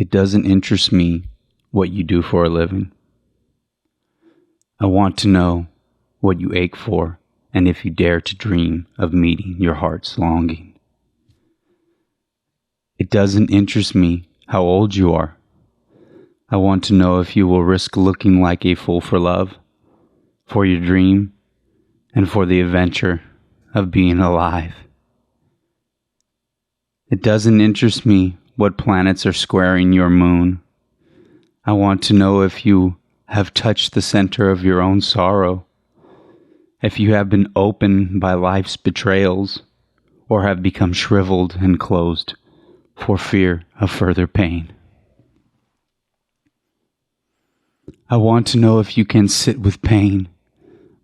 It doesn't interest me what you do for a living. I want to know what you ache for and if you dare to dream of meeting your heart's longing. It doesn't interest me how old you are. I want to know if you will risk looking like a fool for love, for your dream, and for the adventure of being alive. It doesn't interest me what planets are squaring your moon. I want to know if you have touched the center of your own sorrow, if you have been opened by life's betrayals, or have become shriveled and closed for fear of further pain. I want to know if you can sit with pain,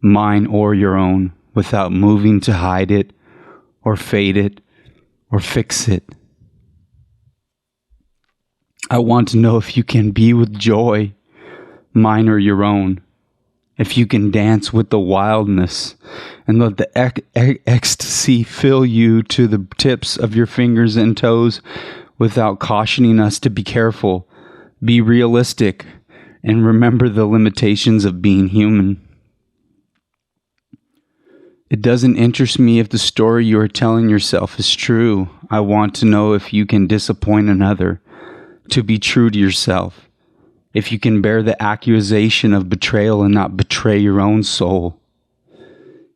mine or your own, without moving to hide it, or fade it, or fix it. I want to know if you can be with joy, mine or your own, if you can dance with the wildness and let the ecstasy fill you to the tips of your fingers and toes without cautioning us to be careful, be realistic, and remember the limitations of being human. It doesn't interest me if the story you are telling yourself is true. I want to know if you can disappoint another, to be true to yourself, if you can bear the accusation of betrayal and not betray your own soul,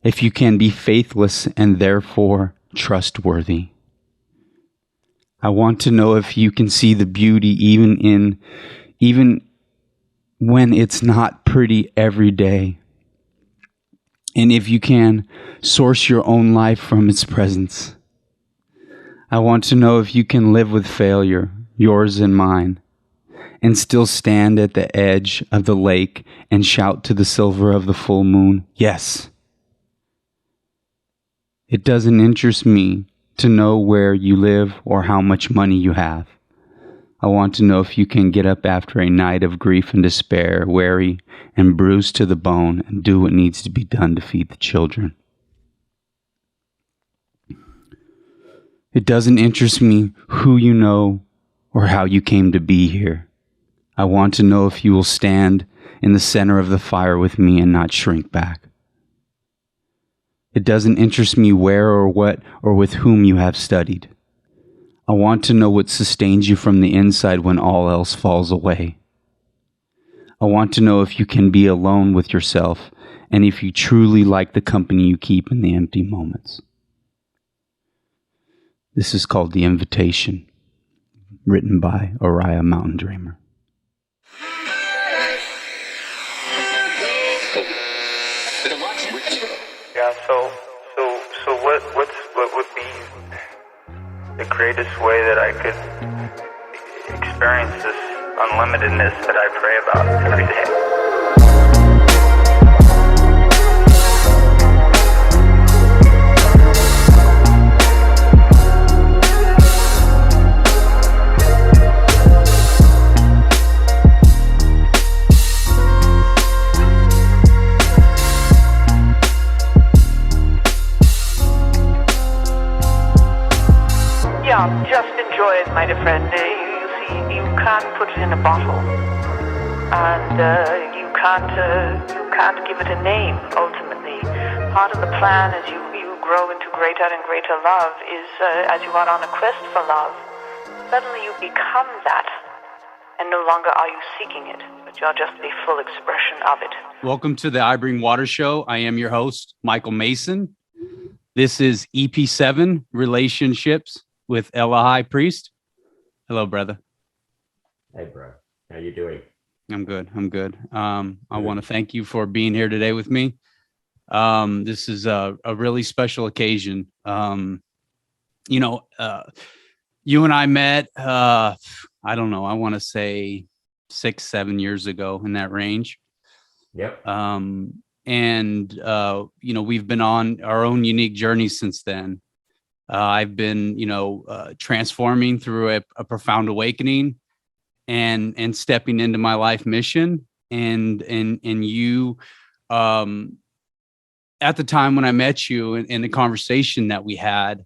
if you can be faithless and therefore trustworthy. I want to know if you can see the beauty even when it's not pretty every day. And if you can source your own life from its presence. I want to know if you can live with failure, yours and mine, and still stand at the edge of the lake and shout to the silver of the full moon, yes. It doesn't interest me to know where you live or how much money you have. I want to know if you can get up after a night of grief and despair, weary and bruised to the bone, and do what needs to be done to feed the children. It doesn't interest me who you know or how you came to be here. I want to know if you will stand in the center of the fire with me and not shrink back. It doesn't interest me where or what or with whom you have studied. I want to know what sustains you from the inside when all else falls away. I want to know if you can be alone with yourself and if you truly like the company you keep in the empty moments. This is called The Invitation, written by Oriah Mountain Dreamer. Yeah, so what would be the greatest way that I could experience this unlimitedness that I pray about every day? Yeah, just enjoy it, my dear friend. You see, you can't put it in a bottle, and you can't give it a name. Ultimately, part of the plan as you grow into greater and greater love is as you are on a quest for love. Suddenly, you become that, and no longer are you seeking it, but you're just the full expression of it. Welcome to the I Bring Water Show. I am your host, Michael Mason. This is EP7, Relationships with Eliahi Priest. Hello, brother. Hey, bro. How you doing? I'm good. I want to thank you for being here today with me. This is a really special occasion. You and I met, I don't know, I want to say 6-7 years ago, in that range. Yep. We've been on our own unique journey since then. I've been, transforming through a profound awakening and stepping into my life mission. And you, at the time when I met you in the conversation that we had,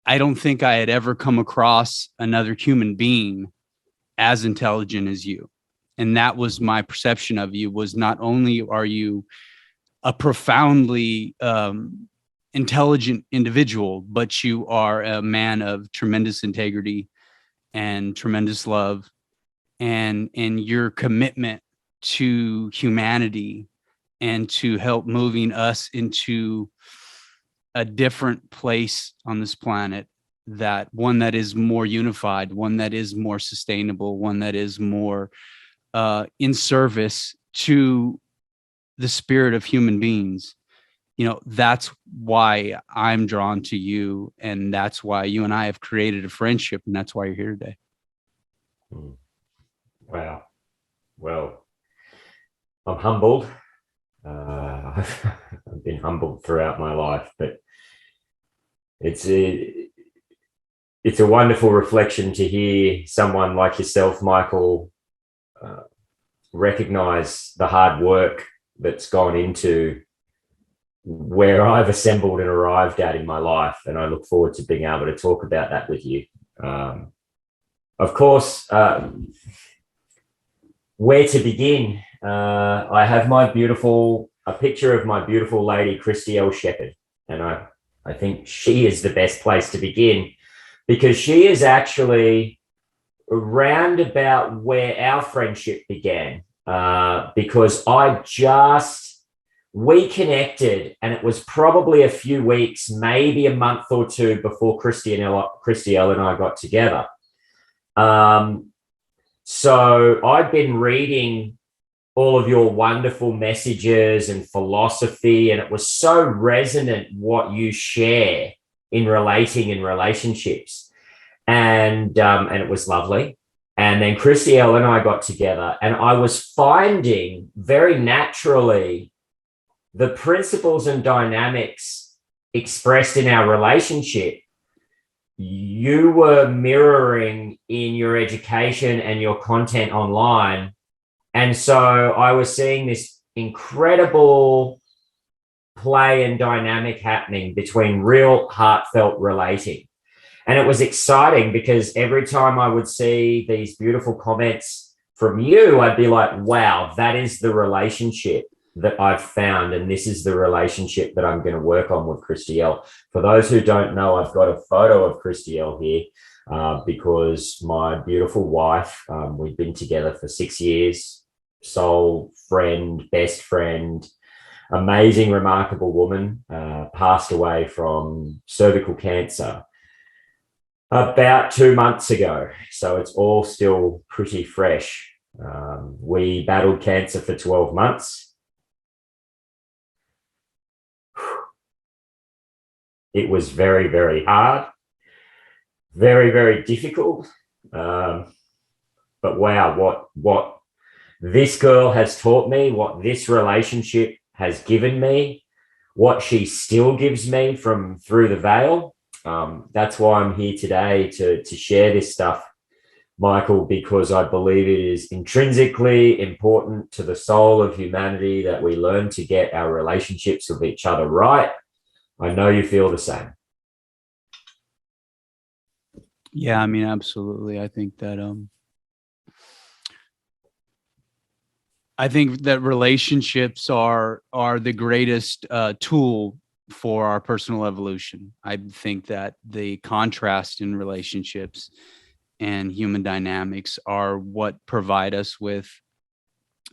I don't think I had ever come across another human being as intelligent as you. And that was my perception of you, was not only are you a profoundly intelligent individual, but you are a man of tremendous integrity and tremendous love, and your commitment to humanity and to help moving us into a different place on this planet, that one that is more unified, one that is more sustainable, one that is more in service to the spirit of human beings. That's why I'm drawn to you, and that's why you and I have created a friendship, and that's why you're here today. Wow. Well, I'm humbled. I've been humbled throughout my life, but it's a wonderful reflection to hear someone like yourself, Michael, recognize the hard work that's gone into where I've assembled and arrived at in my life. And I look forward to being able to talk about that with you. Of course, where to begin? I have a picture of my beautiful lady, Kristy-Elle Shepherd. And I think she is the best place to begin, because she is actually around about where our friendship began, because we connected, and it was probably a few weeks, maybe a month or two before Kristy-Elle and I got together. So I'd been reading all of your wonderful messages and philosophy, and it was so resonant what you share in relating in relationships. And it was lovely. And then Kristy-Elle and I got together, and I was finding very naturally the principles and dynamics expressed in our relationship you were mirroring in your education and your content online. And so I was seeing this incredible play and dynamic happening between real heartfelt relating. And it was exciting because every time I would see these beautiful comments from you, I'd be like, wow, that is the relationship that I've found. And this is the relationship that I'm going to work on with Kristy-Elle. For those who don't know, I've got a photo of Kristy-Elle here because my beautiful wife, we've been together for 6 years, soul friend, best friend, amazing, remarkable woman, passed away from cervical cancer about 2 months ago. So it's all still pretty fresh. We battled cancer for 12 months. It was very, very hard, very, very difficult. But wow, what this girl has taught me, what this relationship has given me, what she still gives me from through the veil. That's why I'm here today to share this stuff, Michael, because I believe it is intrinsically important to the soul of humanity that we learn to get our relationships with each other right. I know you feel the same. Yeah, I mean, absolutely. I think that relationships are the greatest tool for our personal evolution. I think that the contrast in relationships and human dynamics are what provide us with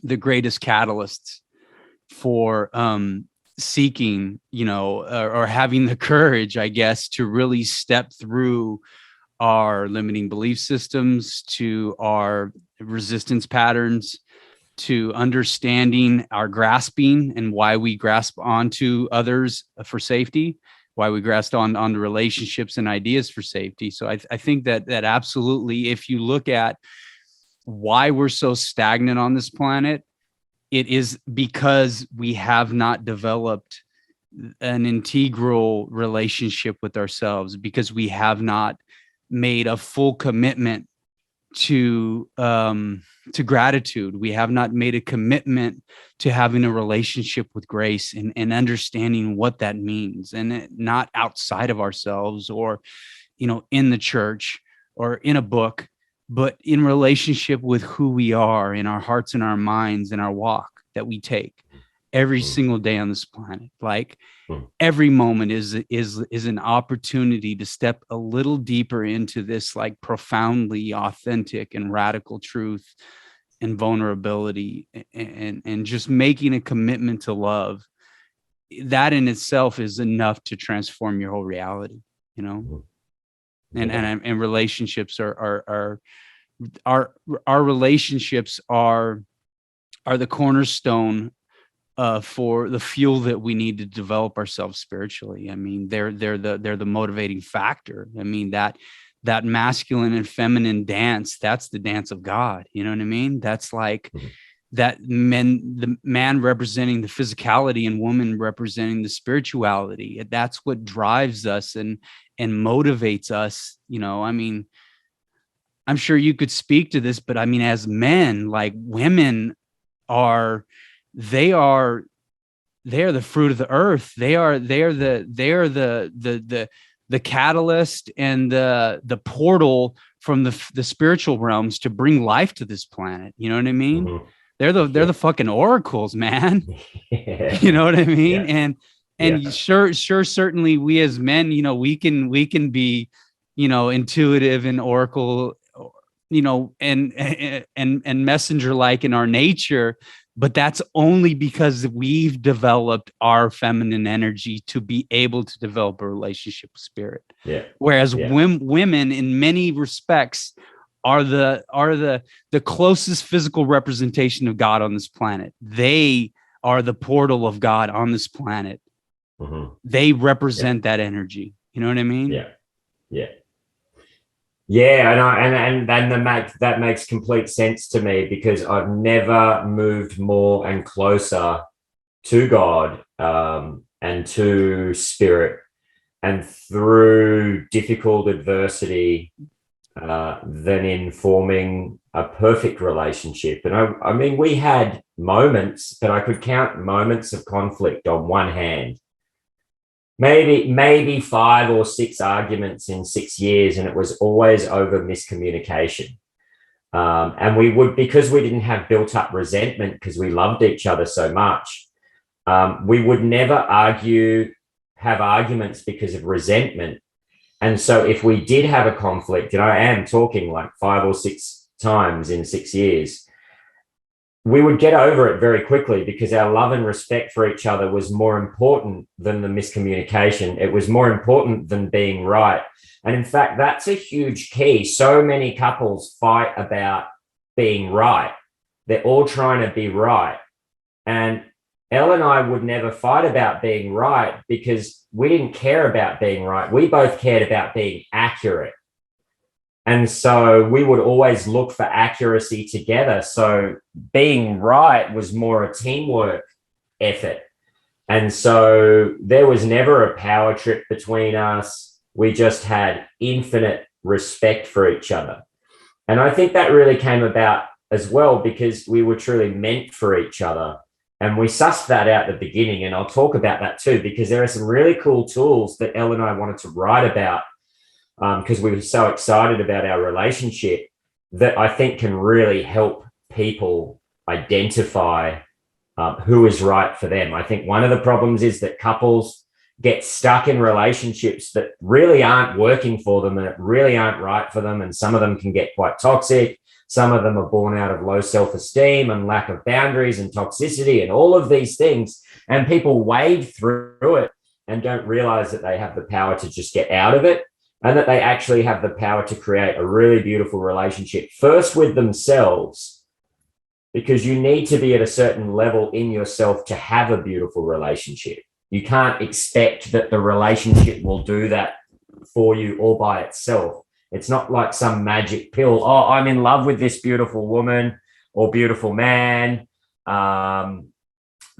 the greatest catalysts for seeking, or having the courage, I guess, to really step through our limiting belief systems, to our resistance patterns, to understanding our grasping and why we grasp onto others for safety, why we grasp on the relationships and ideas for safety. So I think that absolutely, if you look at why we're so stagnant on this planet, it is because we have not developed an integral relationship with ourselves, because we have not made a full commitment to gratitude. We have not made a commitment to having a relationship with grace and understanding what that means, and not outside of ourselves or in the church or in a book, but in relationship with who we are in our hearts and our minds and our walk that we take every single day on this planet. Like every moment is an opportunity to step a little deeper into this like profoundly authentic and radical truth and vulnerability, and just making a commitment to love. That in itself is enough to transform your whole reality, and relationships are our relationships are the cornerstone for the fuel that we need to develop ourselves spiritually. I mean, they're the motivating factor. I mean, that masculine and feminine dance, that's the dance of God. You know what I mean? That's like the man representing the physicality and woman representing the spirituality. That's what drives us and motivates us. I mean, I'm sure you could speak to this, but I mean, as men, like women are the fruit of the earth. They are the catalyst and the portal from the spiritual realms to bring life to this planet. You know what I mean? They're the fucking oracles, man. You know what I mean? And certainly we as men, we can be, intuitive and oracle, and messenger like in our nature. But that's only because we've developed our feminine energy to be able to develop a relationship with spirit. Whereas women, in many respects, are the closest physical representation of God on this planet. They are the portal of God on this planet. They represent that energy. You know what I mean? And that makes complete sense to me, because I've never moved more and closer to God and to spirit, and through difficult adversity than in forming a perfect relationship. And I mean, we had moments, but I could count moments of conflict on one hand. Maybe 5 or 6 arguments in 6 years, and it was always over miscommunication. And we would, because we didn't have built up resentment, because we loved each other so much, we would never have arguments because of resentment. And so if we did have a conflict, and I am talking like 5 or 6 times in 6 years, we would get over it very quickly, because our love and respect for each other was more important than the miscommunication. It was more important than being right. And in fact, that's a huge key. So many couples fight about being right. They're all trying to be right. And Elle and I would never fight about being right, because we didn't care about being right. We both cared about being accurate. And so we would always look for accuracy together. So being right was more a teamwork effort. And so there was never a power trip between us. We just had infinite respect for each other. And I think that really came about as well because we were truly meant for each other. And we sussed that out at the beginning. And I'll talk about that too, because there are some really cool tools that Elle and I wanted to write about, because we were so excited about our relationship, that I think can really help people identify who is right for them. I think one of the problems is that couples get stuck in relationships that really aren't working for them and really aren't right for them. And some of them can get quite toxic. Some of them are born out of low self-esteem and lack of boundaries and toxicity and all of these things. And people wade through it and don't realize that they have the power to just get out of it, and that they actually have the power to create a really beautiful relationship, first with themselves, because you need to be at a certain level in yourself to have a beautiful relationship. You can't expect that the relationship will do that for you all by itself. It's not like some magic pill. Oh, I'm in love with this beautiful woman or beautiful man,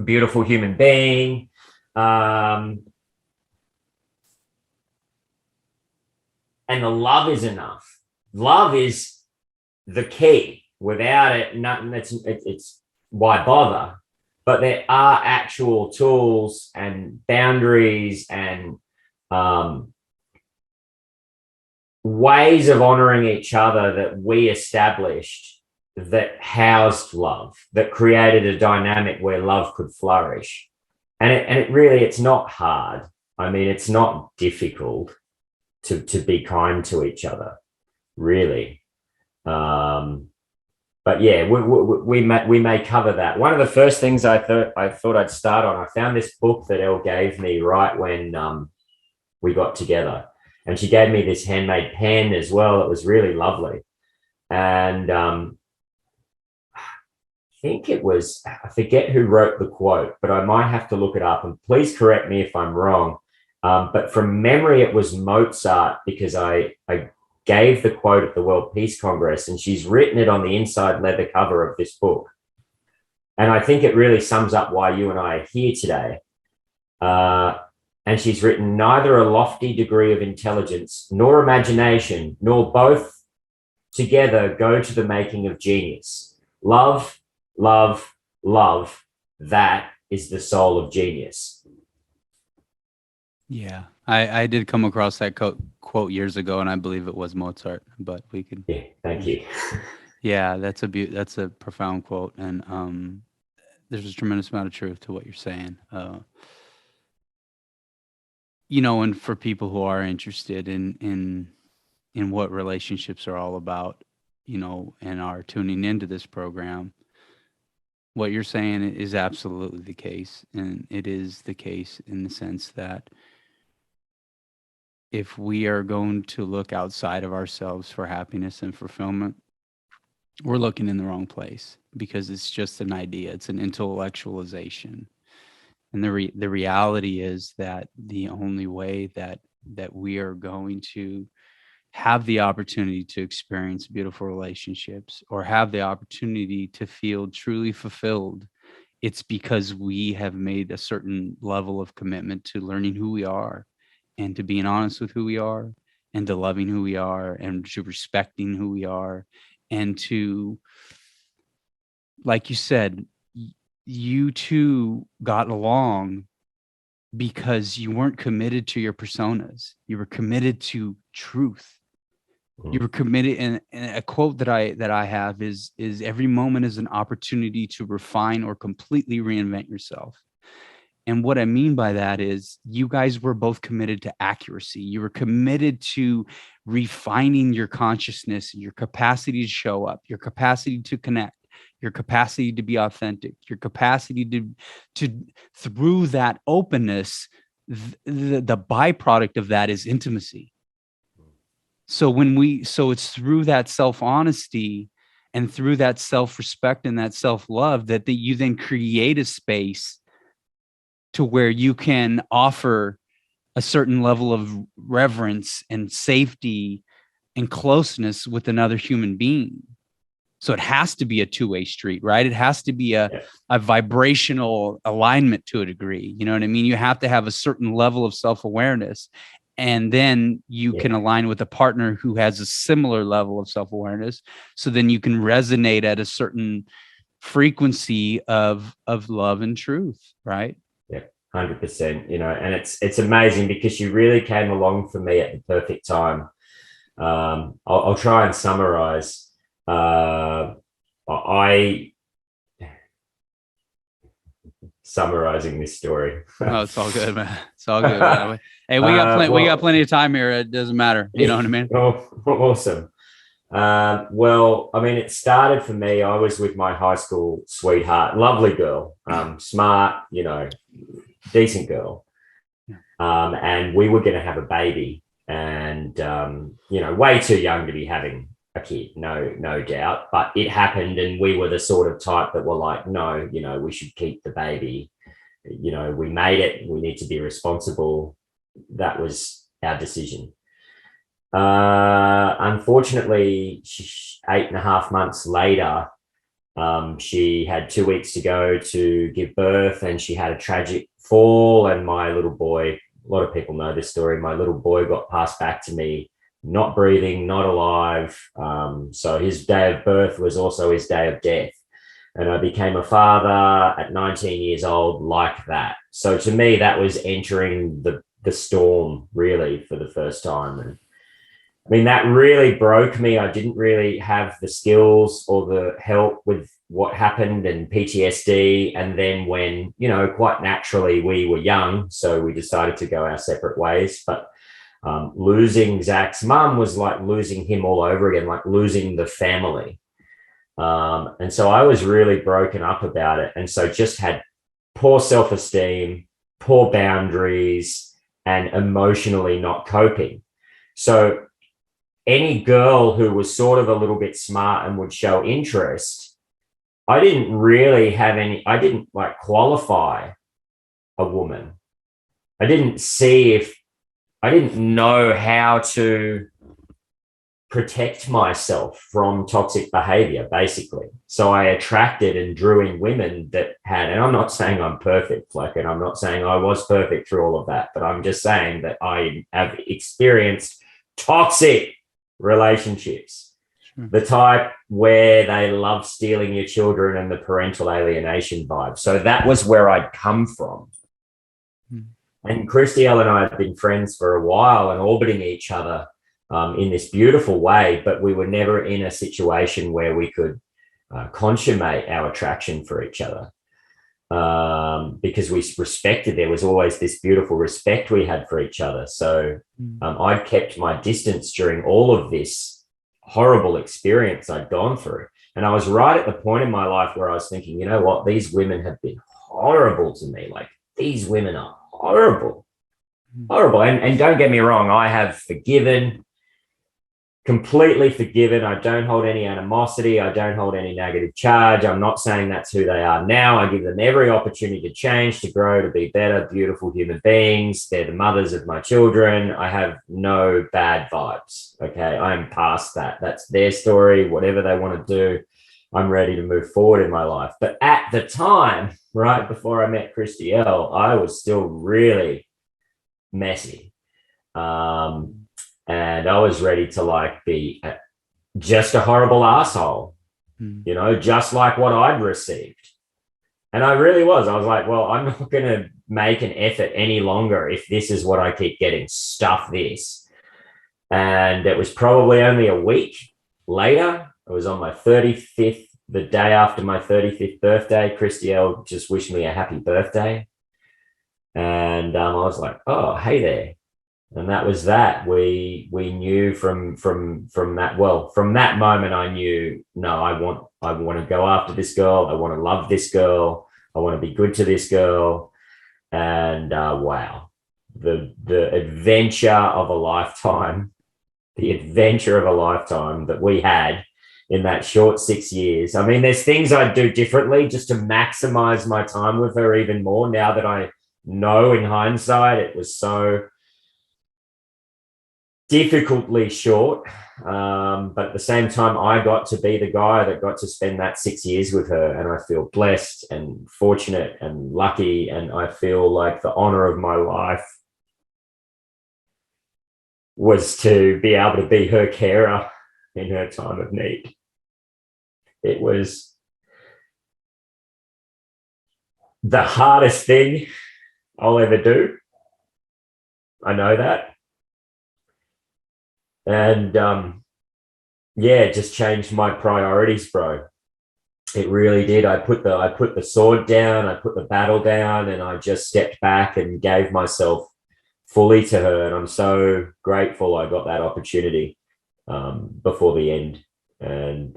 beautiful human being. And the love is enough. Love is the key. Without it, nothing. It's why bother? But there are actual tools and boundaries and ways of honoring each other that we established that housed love, that created a dynamic where love could flourish. And it really, it's not hard. I mean, it's not difficult to be kind to each other, really. But yeah, we may cover that. One of the first things I thought I'd start on, I found this book that Elle gave me right when we got together, and she gave me this handmade pen as well. It was really lovely, and I think it was, I forget who wrote the quote, but I might have to look it up. And please correct me if I'm wrong. But from memory, it was Mozart, because I gave the quote at the World Peace Congress, and she's written it on the inside leather cover of this book. And I think it really sums up why you and I are here today. And she's written, neither a lofty degree of intelligence nor imagination, nor both together go to the making of genius. Love, love, love, that is the soul of genius. Yeah, I did come across that quote years ago, and I believe it was Mozart, but we could. Yeah, thank you. Yeah, that's a profound quote, and there's a tremendous amount of truth to what you're saying. And for people who are interested in what relationships are all about, and are tuning into this program, what you're saying is absolutely the case, and it is the case in the sense that if we are going to look outside of ourselves for happiness and fulfillment, we're looking in the wrong place, because it's just an idea. It's an intellectualization. And the reality is that the only way that we are going to have the opportunity to experience beautiful relationships, or have the opportunity to feel truly fulfilled, it's because we have made a certain level of commitment to learning who we are, and to being honest with who we are, and to loving who we are, and to respecting who we are, and to, like you said, you two got along because you weren't committed to your personas. You were committed to truth. You were committed, and a quote that I have is every moment is an opportunity to refine or completely reinvent yourself. And what I mean by that is you guys were both committed to accuracy. You were committed to refining your consciousness, your capacity to show up, your capacity to connect, your capacity to be authentic, your capacity to through that openness, the byproduct of that is intimacy. So it's through that self-honesty and through that self-respect and that self-love that you then create a space to where you can offer a certain level of reverence and safety and closeness with another human being. So it has to be a two-way street, right? It has to be a vibrational alignment to a degree. You know what I mean? You have to have a certain level of self-awareness, and then you can align with a partner who has a similar level of self-awareness. So then you can resonate at a certain frequency of love and truth, right? 100%, and it's amazing because you really came along for me at the perfect time. I'll try and summarize. Summarizing this story. Oh, it's all good, man. It's all good, man. Hey, we got plenty of time here. It doesn't matter. You know what I mean? Oh, awesome. Well, I mean, it started for me. I was with my high school sweetheart, lovely girl, smart, decent girl. And we were going to have a baby, and, way too young to be having a kid, no doubt, but it happened. And we were the sort of type that were like, no, we should keep the baby. We made it. We need to be responsible. That was our decision. Unfortunately, 8.5 months later, she had 2 weeks to go to give birth, and she had a tragic fall. And my little boy, a lot of people know this story, my little boy got passed back to me, not breathing, not alive. So his day of birth was also his day of death. And I became a father at 19 years old like that. So to me, that was entering the storm really for the first time. I mean, that really broke me. I didn't really have the skills or the help with what happened and PTSD. And then when, you know, quite naturally we were young, so we decided to go our separate ways. But losing Zach's mum was like losing him all over again, like losing the family. And so I was really broken up about it. And so just had poor self-esteem, poor boundaries, and emotionally not coping. So any girl who was sort of a little bit smart and would show interest, I didn't like qualify a woman. I didn't know how to protect myself from toxic behavior, basically. So I attracted and drew in women that had, and I'm not saying I'm perfect, and I'm not saying I was perfect through all of that, but I'm just saying that I have experienced toxic relationships, the type where they love stealing your children and the parental alienation vibe. So that was where I'd come from. And Kristy-Elle and I had been friends for a while and orbiting each other in this beautiful way, but we were never in a situation where we could consummate our attraction for each other because we respected, there was always this beautiful respect we had for each other. So I'd kept my distance during all of this horrible experience I'd gone through. And I was right at the point in my life where I was thinking, you know what, these women have been horrible to me. Like, these women are horrible. And don't get me wrong, I have completely forgiven. I don't hold any animosity. I don't hold any negative charge. I'm not saying that's who they are now. I give them every opportunity to change, to grow, to be better, beautiful human beings. They're the mothers of my children. I have no bad vibes. Okay. I'm past that. That's their story. Whatever they want to do, I'm ready to move forward in my life. But at the time, right before I met Kristy-Elle, I was still really messy. And I was ready to like be just a horrible asshole, you know, just like what I'd received. And I really was. I was like, well, I'm not going to make an effort any longer if this is what I keep getting. Stuff this. And it was probably only a week later. It was on my 35th, the day after my 35th birthday. Kristy-Elle just wished me a happy birthday. And I was like, oh, hey there. And that was that. We knew from that. Well, from that moment, I knew, no, I want to go after this girl. I want to love this girl. I want to be good to this girl. And wow, the adventure of a lifetime, that we had in that short 6 years. I mean, there's things I'd do differently just to maximize my time with her even more. Now that I know in hindsight, it was so difficultly short, but at the same time I got to be the guy that got to spend that 6 years with her, and I feel blessed and fortunate and lucky, and I feel like the honor of my life was to be able to be her carer in her time of need. It was the hardest thing I'll ever do. I know that. And it just changed my priorities, bro. It really did. I put the sword down, I put the battle down, and I just stepped back and gave myself fully to her. And I'm so grateful I got that opportunity before the end. And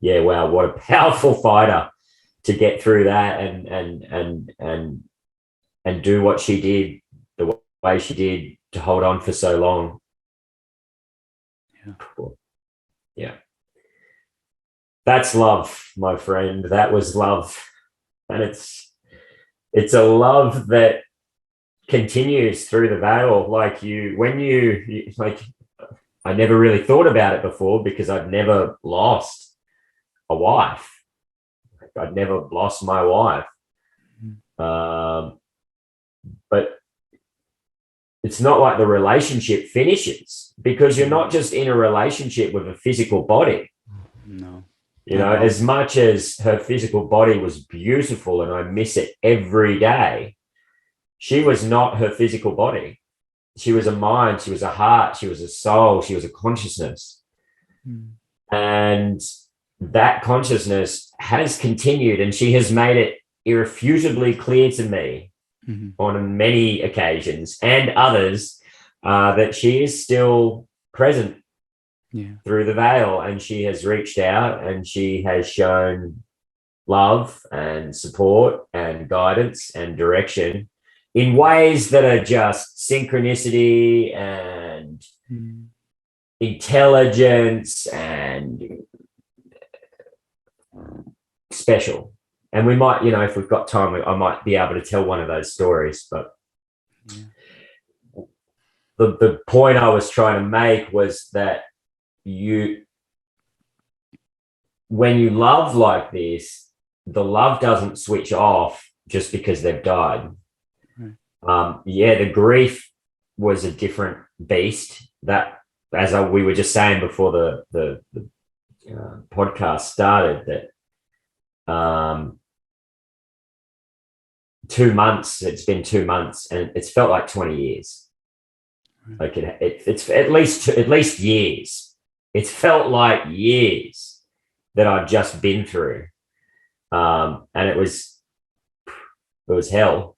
wow, what a powerful fighter to get through that and do what she did the way she did, to hold on for so long. Yeah. That's love, my friend. That was love. And it's a love that continues through the veil. Like I never really thought about it before because I'd never lost a wife. I'd never lost my wife. But it's not like the relationship finishes, because you're not just in a relationship with a physical body. No. You know, as much as her physical body was beautiful and I miss it every day, she was not her physical body. She was a mind, she was a heart, she was a soul, she was a consciousness. And that consciousness has continued, and she has made it irrefutably clear to me on many occasions and others that she is still present through the veil, and she has reached out and she has shown love and support and guidance and direction in ways that are just synchronicity and intelligence and special. And we might, if we've got time, I might be able to tell one of those stories. But the point I was trying to make was that when you love like this, the love doesn't switch off just because they've died. The grief was a different beast. That, as we were just saying before the podcast started, that 2 months, it's been 2 months, and it's felt like 20 years. Like it's at least years. It's felt like years that I've just been through. And it was hell.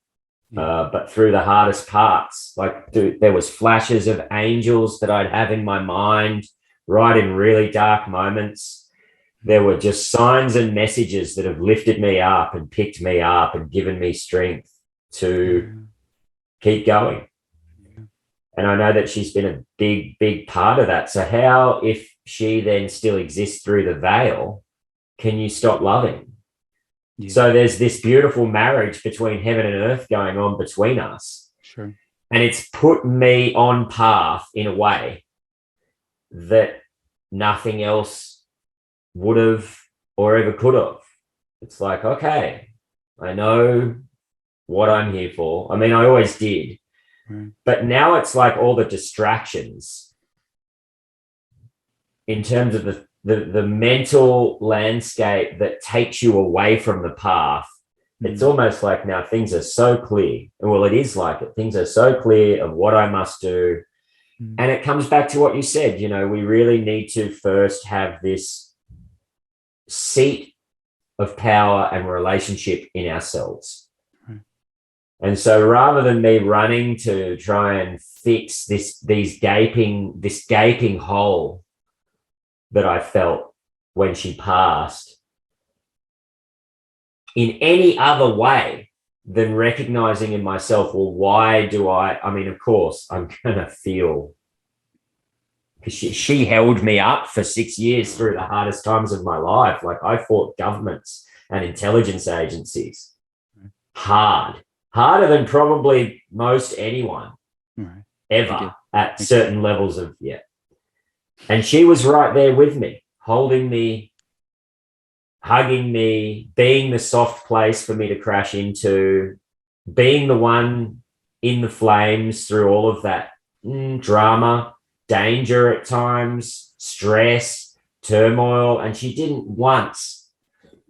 But through the hardest parts, like there was flashes of angels that I'd have in my mind right in really dark moments. There were just signs and messages that have lifted me up and picked me up and given me strength to keep going. And I know that she's been a big, big part of that. So how, if she then still exists through the veil, can you stop loving? So there's this beautiful marriage between heaven and earth going on between us. Sure. And it's put me on path in a way that nothing else would have or ever could have. It's like, okay, I know what I'm here for. I mean, I always did. But now it's like all the distractions in terms of the mental landscape that takes you away from the path. It's almost like now things are so clear. Well, it is like it. Things are so clear of what I must do. And it comes back to what you said, we really need to first have this seat of power and relationship in ourselves. And so rather than me running to try and fix this gaping hole that I felt when she passed in any other way than recognizing in myself, well, why do I mean, of course, I'm going to feel, because she held me up for 6 years through the hardest times of my life. Like I fought governments and intelligence agencies harder than probably most anyone ever at certain levels of, And she was right there with me, holding me, hugging me, being the soft place for me to crash into, being the one in the flames through all of that drama, danger at times, stress, turmoil. And she didn't once,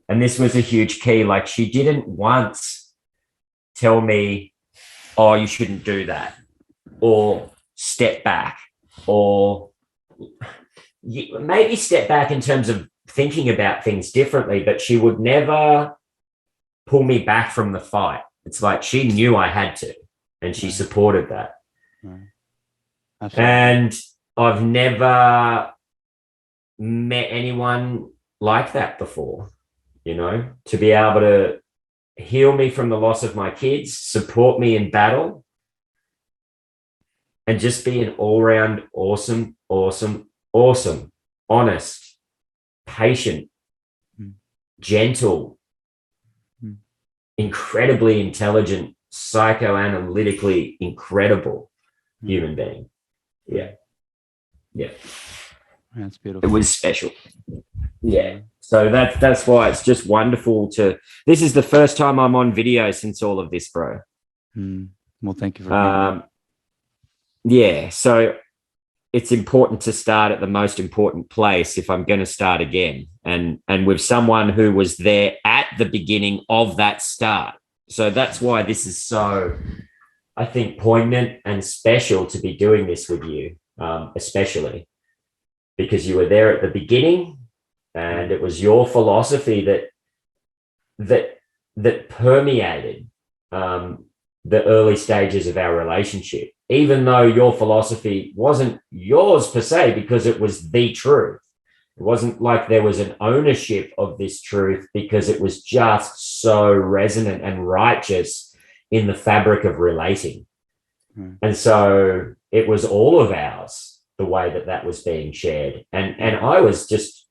and this was a huge key, like she didn't once tell me, oh, you shouldn't do that, or step back, or maybe step back in terms of thinking about things differently, but she would never pull me back from the fight. It's like she knew I had to, and she supported that. And I've never met anyone like that before, to be able to heal me from the loss of my kids, support me in battle, and just be an all-round awesome, honest, patient, gentle, incredibly intelligent, psychoanalytically incredible human being. Yeah. That's beautiful. It was special. Yeah. So that's why it's just wonderful this is the first time I'm on video since all of this, bro. Well, thank you for so it's important to start at the most important place if I'm going to start again, and with someone who was there at the beginning of that start. So that's why this is so I think, poignant and special to be doing this with you, especially because you were there at the beginning, and it was your philosophy that permeated the early stages of our relationship, even though your philosophy wasn't yours per se, because it was the truth. It wasn't like there was an ownership of this truth, because it was just so resonant and righteous in the fabric of relating. And so it was all of ours, the way that was being shared. And I was just,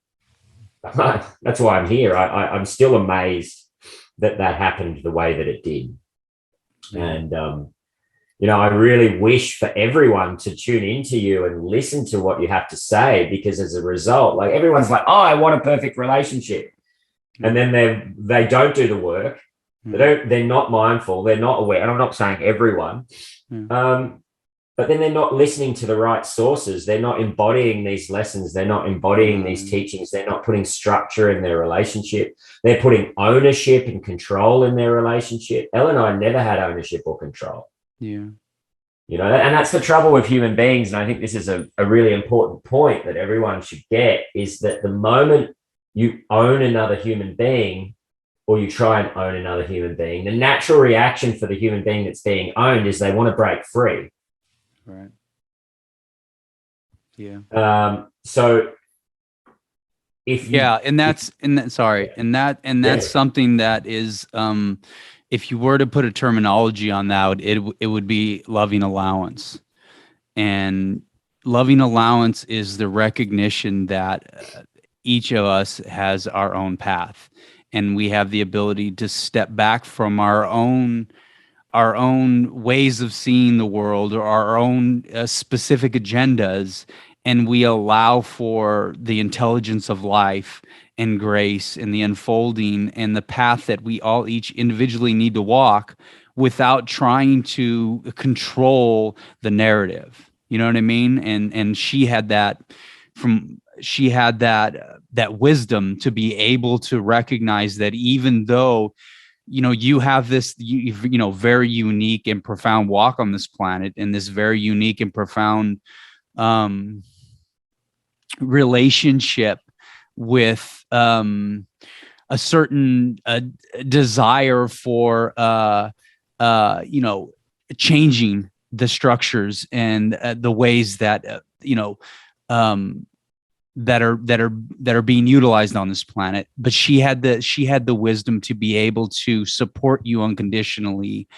that's why I'm here. I'm still amazed that happened the way that it did. And, I really wish for everyone to tune into you and listen to what you have to say, because as a result, like, everyone's like, oh, I want a perfect relationship. And then they don't do the work. They're not mindful. They're not aware. And I'm not saying everyone, but then they're not listening to the right sources. They're not embodying these lessons. They're not embodying these teachings. They're not putting structure in their relationship. They're putting ownership and control in their relationship. Elle and I never had ownership or control. Yeah. And that's the trouble with human beings. And I think this is a really important point that everyone should get, is that the moment you own another human being, or you try and own another human being, the natural reaction for the human being that's being owned is they want to break free. Right. Yeah. So if you, that's something that is, if you were to put a terminology on that, it would be loving allowance. And loving allowance is the recognition that each of us has our own path, and we have the ability to step back from our own ways of seeing the world, or our own specific agendas, and we allow for the intelligence of life and grace and the unfolding and the path that we all each individually need to walk, without trying to control the narrative. You know what I mean? And she had that that wisdom to be able to recognize that, even though you have this very unique and profound walk on this planet, and this very unique and profound relationship with a certain desire for changing the structures and the ways that that are being utilized on this planet. But she had the wisdom to be able to support you unconditionally,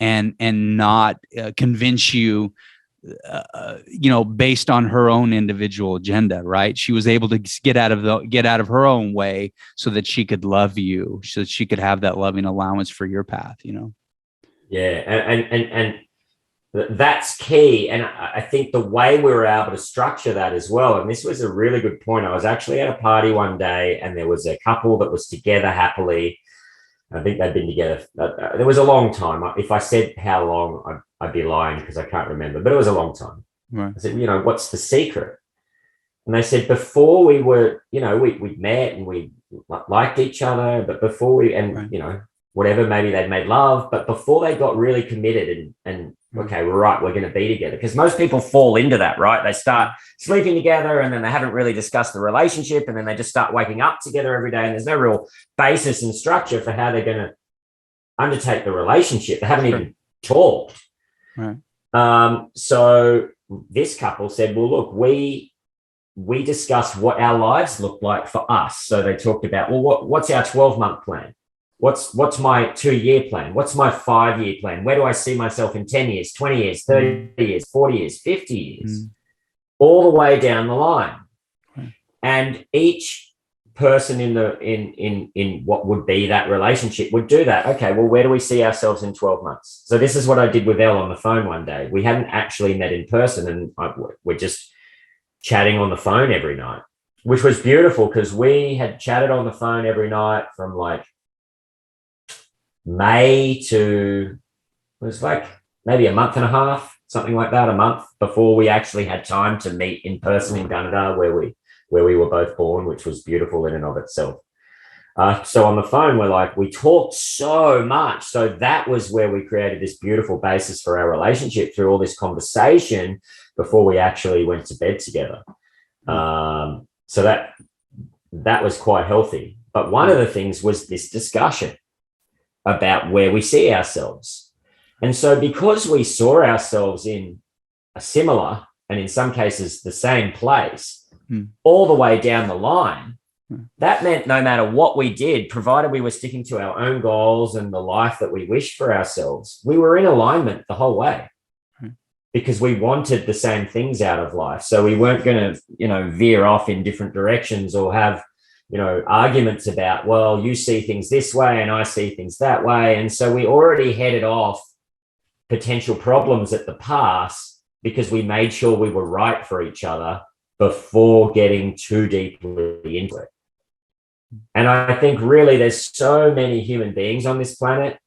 and not convince you based on her own individual agenda. Right? She was able to get out of her own way, so that she could love you, so that she could have that loving allowance for your path. Yeah, and that's key. And I think the way we were able to structure that as well, and this was a really good point. I was actually at a party one day, and there was a couple that was together happily. I think they'd been together. There was a long time. If I said how long, I'd be lying, because I can't remember, but it was a long time. Right. I said, what's the secret? And they said, before we were, we'd met and we liked each other, but before we, and, right. Whatever, maybe they'd made love, but before they got really committed and okay, we're right, we're going to be together. Because most people fall into that, right? They start sleeping together, and then they haven't really discussed the relationship, and then they just start waking up together every day, and there's no real basis and structure for how they're going to undertake the relationship. They haven't even talked. Right. So this couple said, well, look, we discussed what our lives look like for us. So they talked about, well, what's our 12-month plan? What's my 2-year plan? What's my 5-year plan? Where do I see myself in 10 years, 20 years, 30 years, 40 years, 50 years, all the way down the line? Right. And each person in what would be that relationship would do that. Okay, well, where do we see ourselves in 12 months? So this is what I did with Elle on the phone one day. We hadn't actually met in person, and we're just chatting on the phone every night, which was beautiful, because we had chatted on the phone every night from like May to, it was like maybe a month and a half, something like that, a month before we actually had time to meet in person in Canada, where we were both born, which was beautiful in and of itself. So on the phone, we talked so much. So that was where we created this beautiful basis for our relationship through all this conversation before we actually went to bed together. So that was quite healthy. But one of the things was this discussion about where we see ourselves. And so because we saw ourselves in a similar, and in some cases the same place, all the way down the line, that meant no matter what we did, provided we were sticking to our own goals and the life that we wished for ourselves, we were in alignment the whole way because we wanted the same things out of life. So we weren't going to, veer off in different directions or have, arguments about, well, you see things this way and I see things that way. And so we already headed off potential problems at the pass because we made sure we were right for each other before getting too deeply into it. And I think really there's so many human beings on this planet,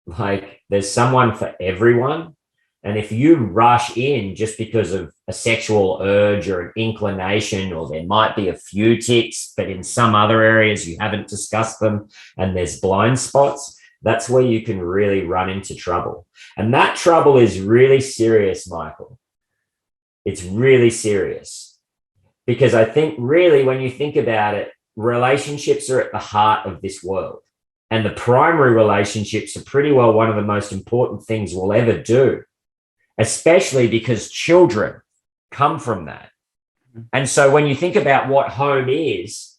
like there's someone for everyone. And if you rush in just because of a sexual urge or an inclination, or there might be a few ticks, but in some other areas you haven't discussed them and there's blind spots, that's where you can really run into trouble. And that trouble is really serious, Michael. It's really serious. Because I think really when you think about it, relationships are at the heart of this world. And the primary relationships are pretty well one of the most important things we'll ever do, especially because children come from that. And so when you think about what home is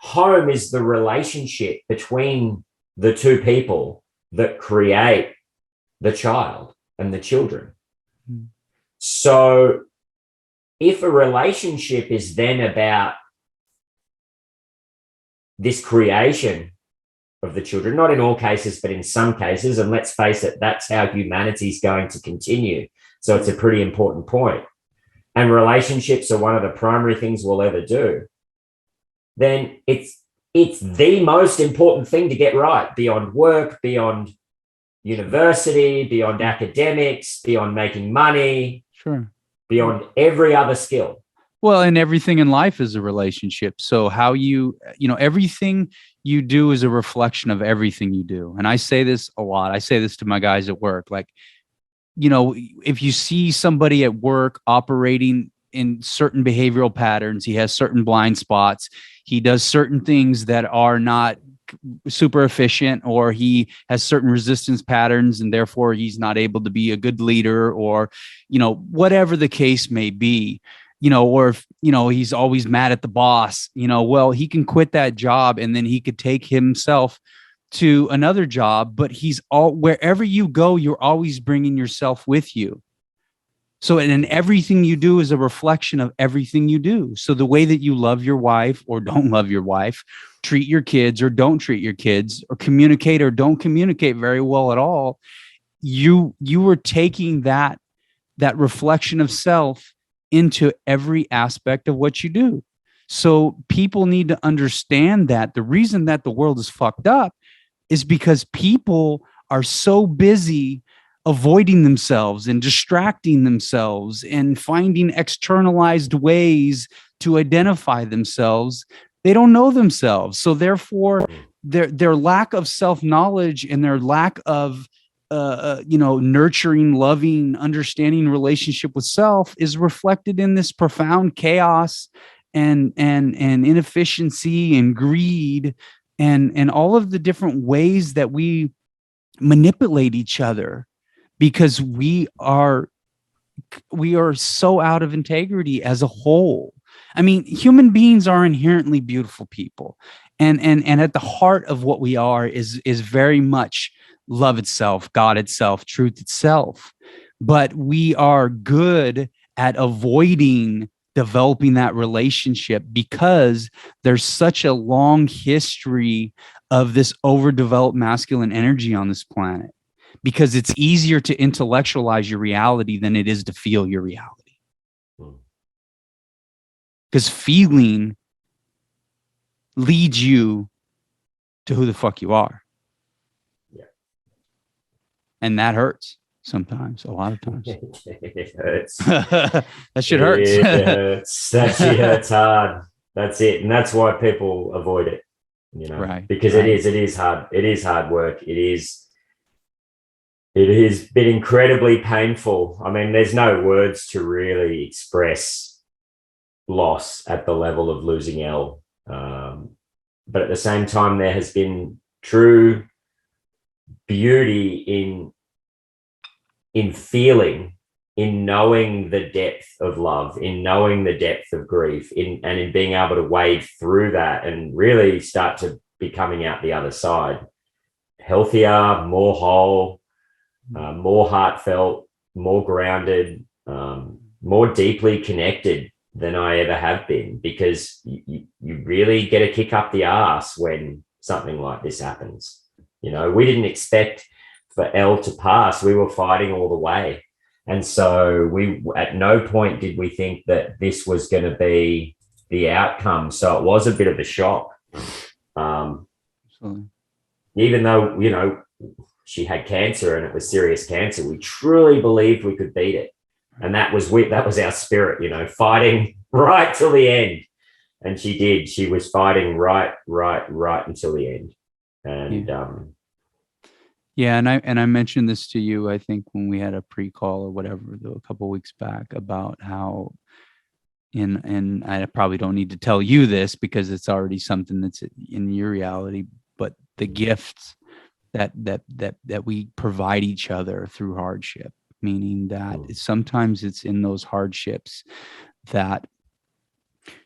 the relationship between the two people that create the child and the children. So if a relationship is then about this creation of the children, not in all cases, but in some cases, and let's face it, that's how humanity is going to continue. So it's a pretty important point. And relationships are one of the primary things we'll ever do. Then it's the most important thing to get right, beyond work, beyond university, beyond academics, beyond making money, beyond every other skill. Well, and everything in life is a relationship. So how everything you do is a reflection of everything you do. And I say this a lot. I say this to my guys at work. Like, if you see somebody at work operating in certain behavioral patterns, he has certain blind spots, he does certain things that are not super efficient, or he has certain resistance patterns and therefore he's not able to be a good leader, or, whatever the case may be. Or if, he's always mad at the boss, well, he can quit that job and then he could take himself to another job, but wherever you go, you're always bringing yourself with you. So, and everything you do is a reflection of everything you do. So the way that you love your wife or don't love your wife, treat your kids or don't treat your kids, or communicate or don't communicate very well at all, you are taking that reflection of self into every aspect of what you do. So people need to understand that the reason that the world is fucked up is because people are so busy avoiding themselves and distracting themselves and finding externalized ways to identify themselves. They don't know themselves. So therefore, their lack of self-knowledge and their lack of nurturing, loving, understanding relationship with self is reflected in this profound chaos and inefficiency and greed and all of the different ways that we manipulate each other, because we are so out of integrity as a whole. I mean, human beings are inherently beautiful people, and at the heart of what we are is very much love itself, God itself, truth itself. But we are good at avoiding developing that relationship because there's such a long history of this overdeveloped masculine energy on this planet, because it's easier to intellectualize your reality than it is to feel your reality. Because feeling leads you to who the fuck you are. And that hurts sometimes, a lot of times. It hurts. That shit hurts. It hurts. That shit hurts hard. That's it. And that's why people avoid it. Right. Because it is hard work. It has been incredibly painful. I mean, there's no words to really express loss at the level of losing Elle. But at the same time, there has been true beauty in feeling, in knowing the depth of love, in knowing the depth of grief, and in being able to wade through that and really start to be coming out the other side healthier, more whole, more heartfelt, more grounded, more deeply connected than I ever have been, because you really get a kick up the arse when something like this happens. We didn't expect for Elle to pass. We were fighting all the way. And so we, at no point did we think that this was going to be the outcome. So it was a bit of a shock. Even though, she had cancer and it was serious cancer, we truly believed we could beat it. And that was our spirit, fighting right till the end. And she did. She was fighting right until the end. And and I mentioned this to you, I think, when we had a pre-call or whatever, a couple of weeks back, about how, and I probably don't need to tell you this because it's already something that's in your reality, but the gifts that we provide each other through hardship, meaning that sometimes it's in those hardships that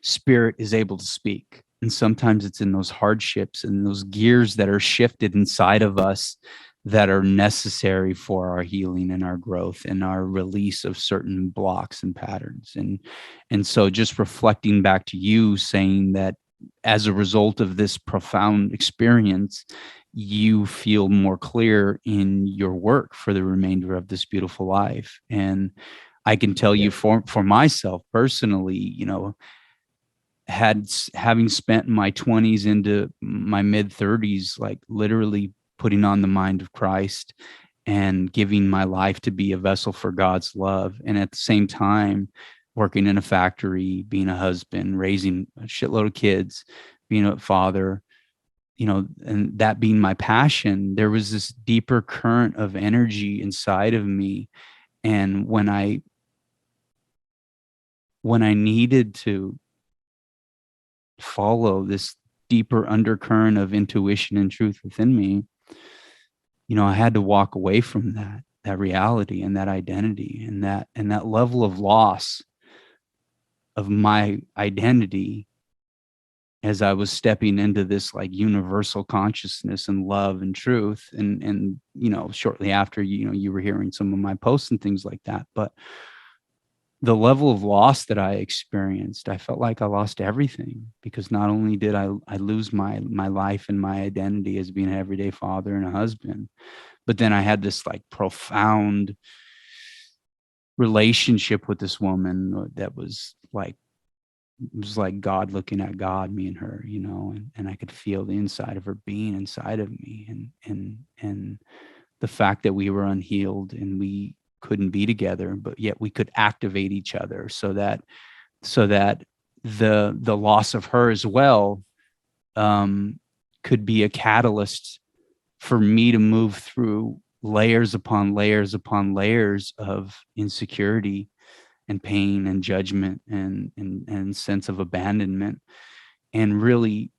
spirit is able to speak. And sometimes it's in those hardships and those gears that are shifted inside of us that are necessary for our healing and our growth and our release of certain blocks and patterns. And so just reflecting back to you, saying that as a result of this profound experience, you feel more clear in your work for the remainder of this beautiful life. And I can tell you for myself personally, having spent my 20s into my mid 30s, like literally putting on the mind of Christ and giving my life to be a vessel for God's love. And at the same time, working in a factory, being a husband, raising a shitload of kids, being a father, and that being my passion, there was this deeper current of energy inside of me. And when I needed to follow this deeper undercurrent of intuition and truth within me, I had to walk away from that reality and that identity and that level of loss of my identity as I was stepping into this like universal consciousness and love and truth. And shortly after, you were hearing some of my posts and things like that. But the level of loss that I experienced, I felt like I lost everything, because not only did I lose my life and my identity as being an everyday father and a husband, but then I had this like profound relationship with this woman that was like, it was like God looking at God, me and her, and I could feel the inside of her being inside of me, and the fact that we were unhealed and we couldn't be together, but yet we could activate each other so that the loss of her as well could be a catalyst for me to move through layers upon layers upon layers of insecurity and pain and judgment and sense of abandonment. And really,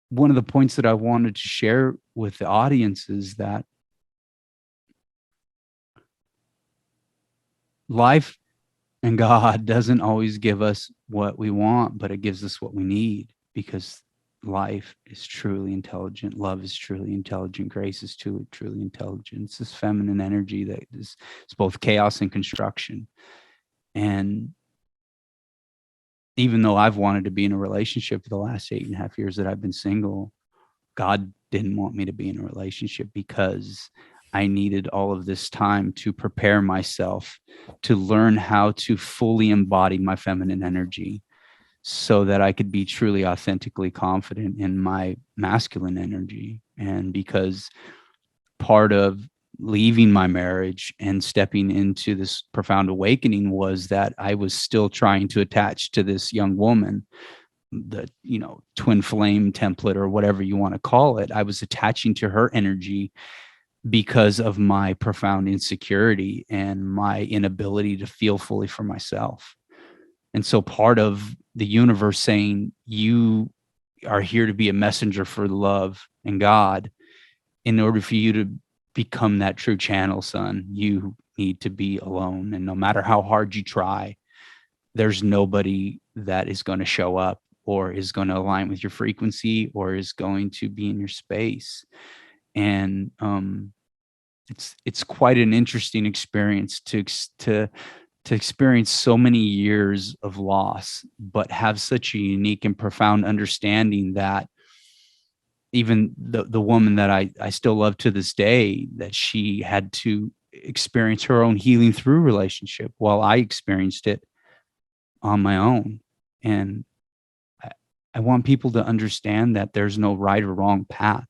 one of the points that I wanted to share with the audience is that life and God doesn't always give us what we want, but it gives us what we need, because life is truly intelligent. Love is truly intelligent. Grace is truly intelligent. It's this feminine energy that is, it's both chaos and construction. And even though I've wanted to be in a relationship for the last 8.5 years that I've been single, God didn't want me to be in a relationship, because I needed all of this time to prepare myself to learn how to fully embody my feminine energy, so that I could be truly authentically confident in my masculine energy. And because part of leaving my marriage and stepping into this profound awakening was that I was still trying to attach to this young woman twin flame template or whatever you want to call it. I was attaching to her energy because of my profound insecurity and my inability to feel fully for myself. And so part of the universe saying you are here to be a messenger for love and God, in order for you to become that true channel, son, you need to be alone. And no matter how hard you try, there's nobody that is going to show up or is going to align with your frequency or is going to be in your space. And it's quite an interesting experience to experience so many years of loss, but have such a unique and profound understanding that even the woman that I still love to this day, that she had to experience her own healing through relationship while I experienced it on my own. And I want people to understand that there's no right or wrong path.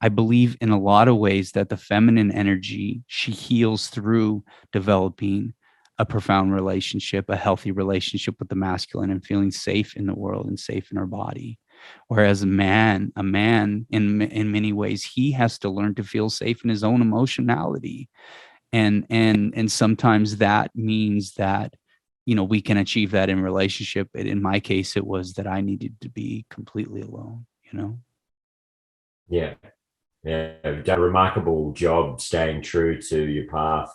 I believe in a lot of ways that the feminine energy, she heals through developing a profound relationship, a healthy relationship with the masculine, and feeling safe in the world and safe in her body. Whereas a man in many ways, he has to learn to feel safe in his own emotionality. And sometimes that means that, we can achieve that in relationship. In my case, it was that I needed to be completely alone, Yeah. Yeah, you've done a remarkable job staying true to your path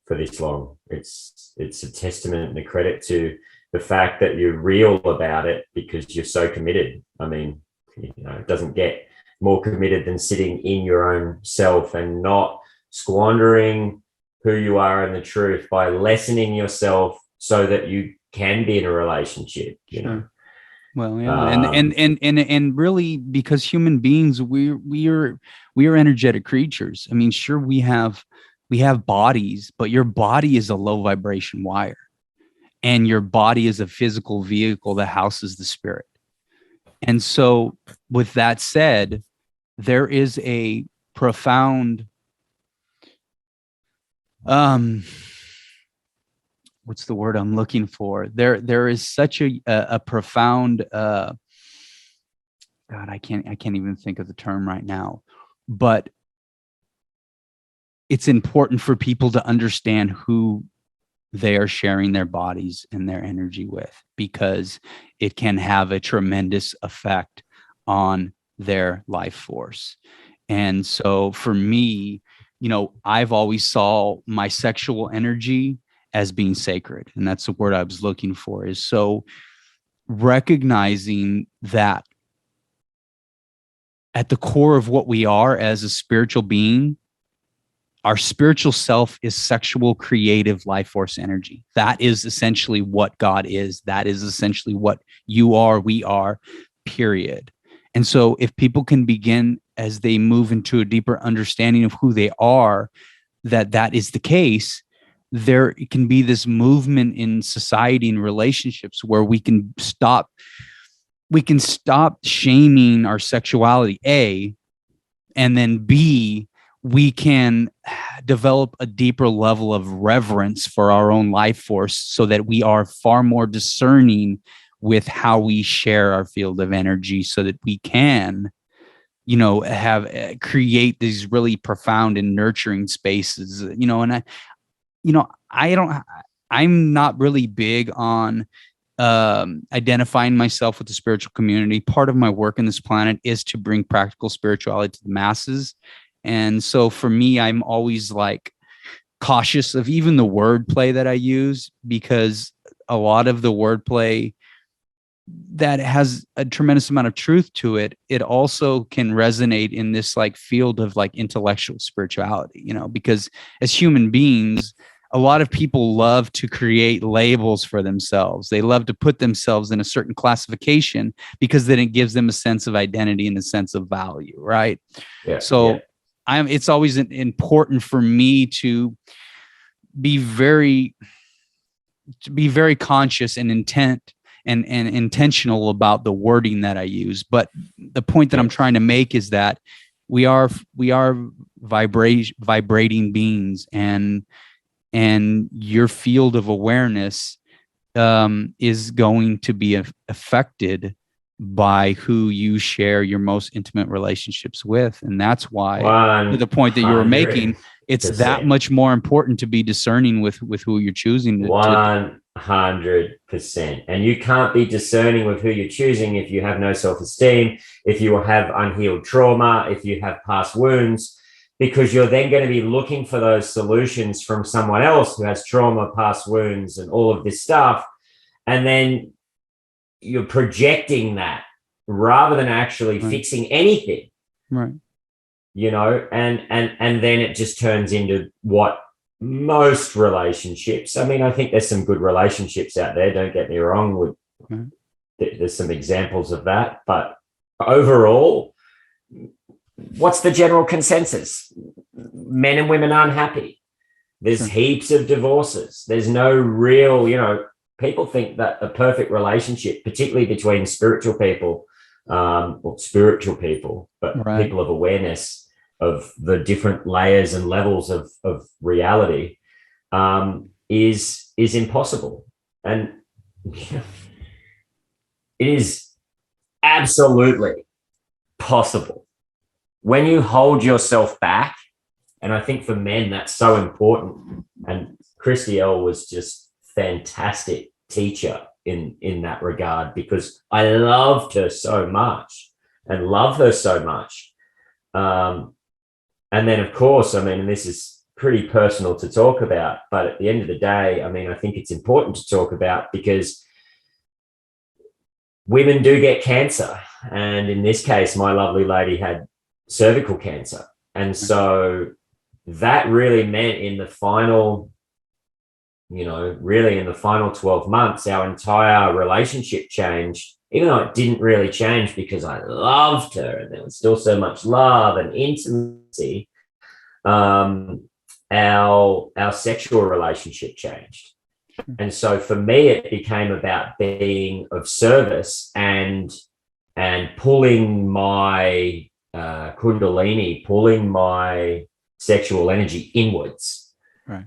for this long. It's a testament and a credit to the fact that you're real about it because you're so committed. I mean, it doesn't get more committed than sitting in your own self and not squandering who you are and the truth by lessening yourself so that you can be in a relationship. Sure. Well, yeah, and really, because human beings, we are energetic creatures. I mean, sure, we have bodies, but your body is a low vibration wire, and your body is a physical vehicle that houses the spirit. And so, with that said, there is a profound, what's the word I'm looking for? There is such a profound, God, I can't even think of the term right now, but it's important for people to understand who they are sharing their bodies and their energy with, because it can have a tremendous effect on their life force. And so for me, I've always saw my sexual energy as being sacred. And that's the word I was looking for, is so recognizing that at the core of what we are as a spiritual being, our spiritual self is sexual, creative life force energy. That is essentially what God is. That is essentially what you are, we are, period. And so if people can begin, as they move into a deeper understanding of who they are, that is the case, there can be this movement in society and relationships where we can stop shaming our sexuality, A, and then B, we can develop a deeper level of reverence for our own life force so that we are far more discerning with how we share our field of energy, so that we can, create these really profound and nurturing spaces, and I'm not really big on identifying myself with the spiritual community. Part of my work on this planet is to bring practical spirituality to the masses. And so for me, I'm always like cautious of even the wordplay that I use, because a lot of the wordplay that has a tremendous amount of truth to it, it also can resonate in this like field of like intellectual spirituality, because as human beings, a lot of people love to create labels for themselves. They love to put themselves in a certain classification because then it gives them a sense of identity and a sense of value, right? Yeah. So it's always important for me to be very conscious and intent and intentional about the wording that I use. But the point that I'm trying to make is that we are vibrating beings, and your field of awareness is going to be affected by who you share your most intimate relationships with. And that's why, to the point that you were making, it's that much more important to be discerning with who you're choosing. 100%. And you can't be discerning with who you're choosing if you have no self-esteem, if you have unhealed trauma, if you have past wounds, because you're then going to be looking for those solutions from someone else who has trauma, past wounds, and all of this stuff. And then you're projecting that rather than actually fixing anything. Right. You know, and then it just turns into what most relationships. I mean, I think there's some good relationships out there, don't get me wrong. There's some examples of that. But overall, what's the general consensus? Men and women aren't happy. There's heaps of divorces. There's no real, you know, people think that a perfect relationship, particularly between spiritual people, or spiritual people, but people of awareness of the different layers and levels of reality, is impossible. And it is absolutely possible when you hold yourself back. And I think for men, that's so important. And Kristy-Elle was just fantastic teacher in that regard, because I loved her so much and love her so much. And then, of course, I mean, and this is pretty personal to talk about, but at the end of the day, I mean, I think it's important to talk about because women do get cancer. And in this case, my lovely lady had cervical cancer. And so that really meant in the final, you know, really in the final 12 months, our entire relationship changed, even though it didn't really change because I loved her and there was still so much love and intimacy. Our sexual relationship changed. And so for me, it became about being of service and pulling my kundalini, pulling my sexual energy inwards. Right.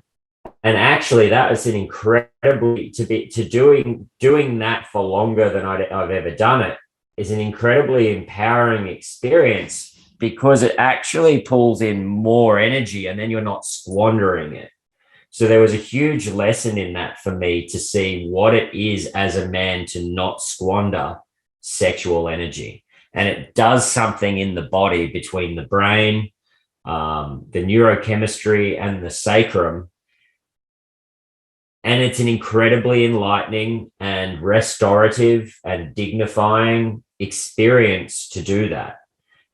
And actually, that was an incredibly doing that for longer than I've ever done it is an incredibly empowering experience, because it actually pulls in more energy and then you're not squandering it. So there was a huge lesson in that for me to see what it is as a man to not squander sexual energy. And it does something in the body between the brain, the neurochemistry, and the sacrum. And it's an incredibly enlightening and restorative and dignifying experience to do that.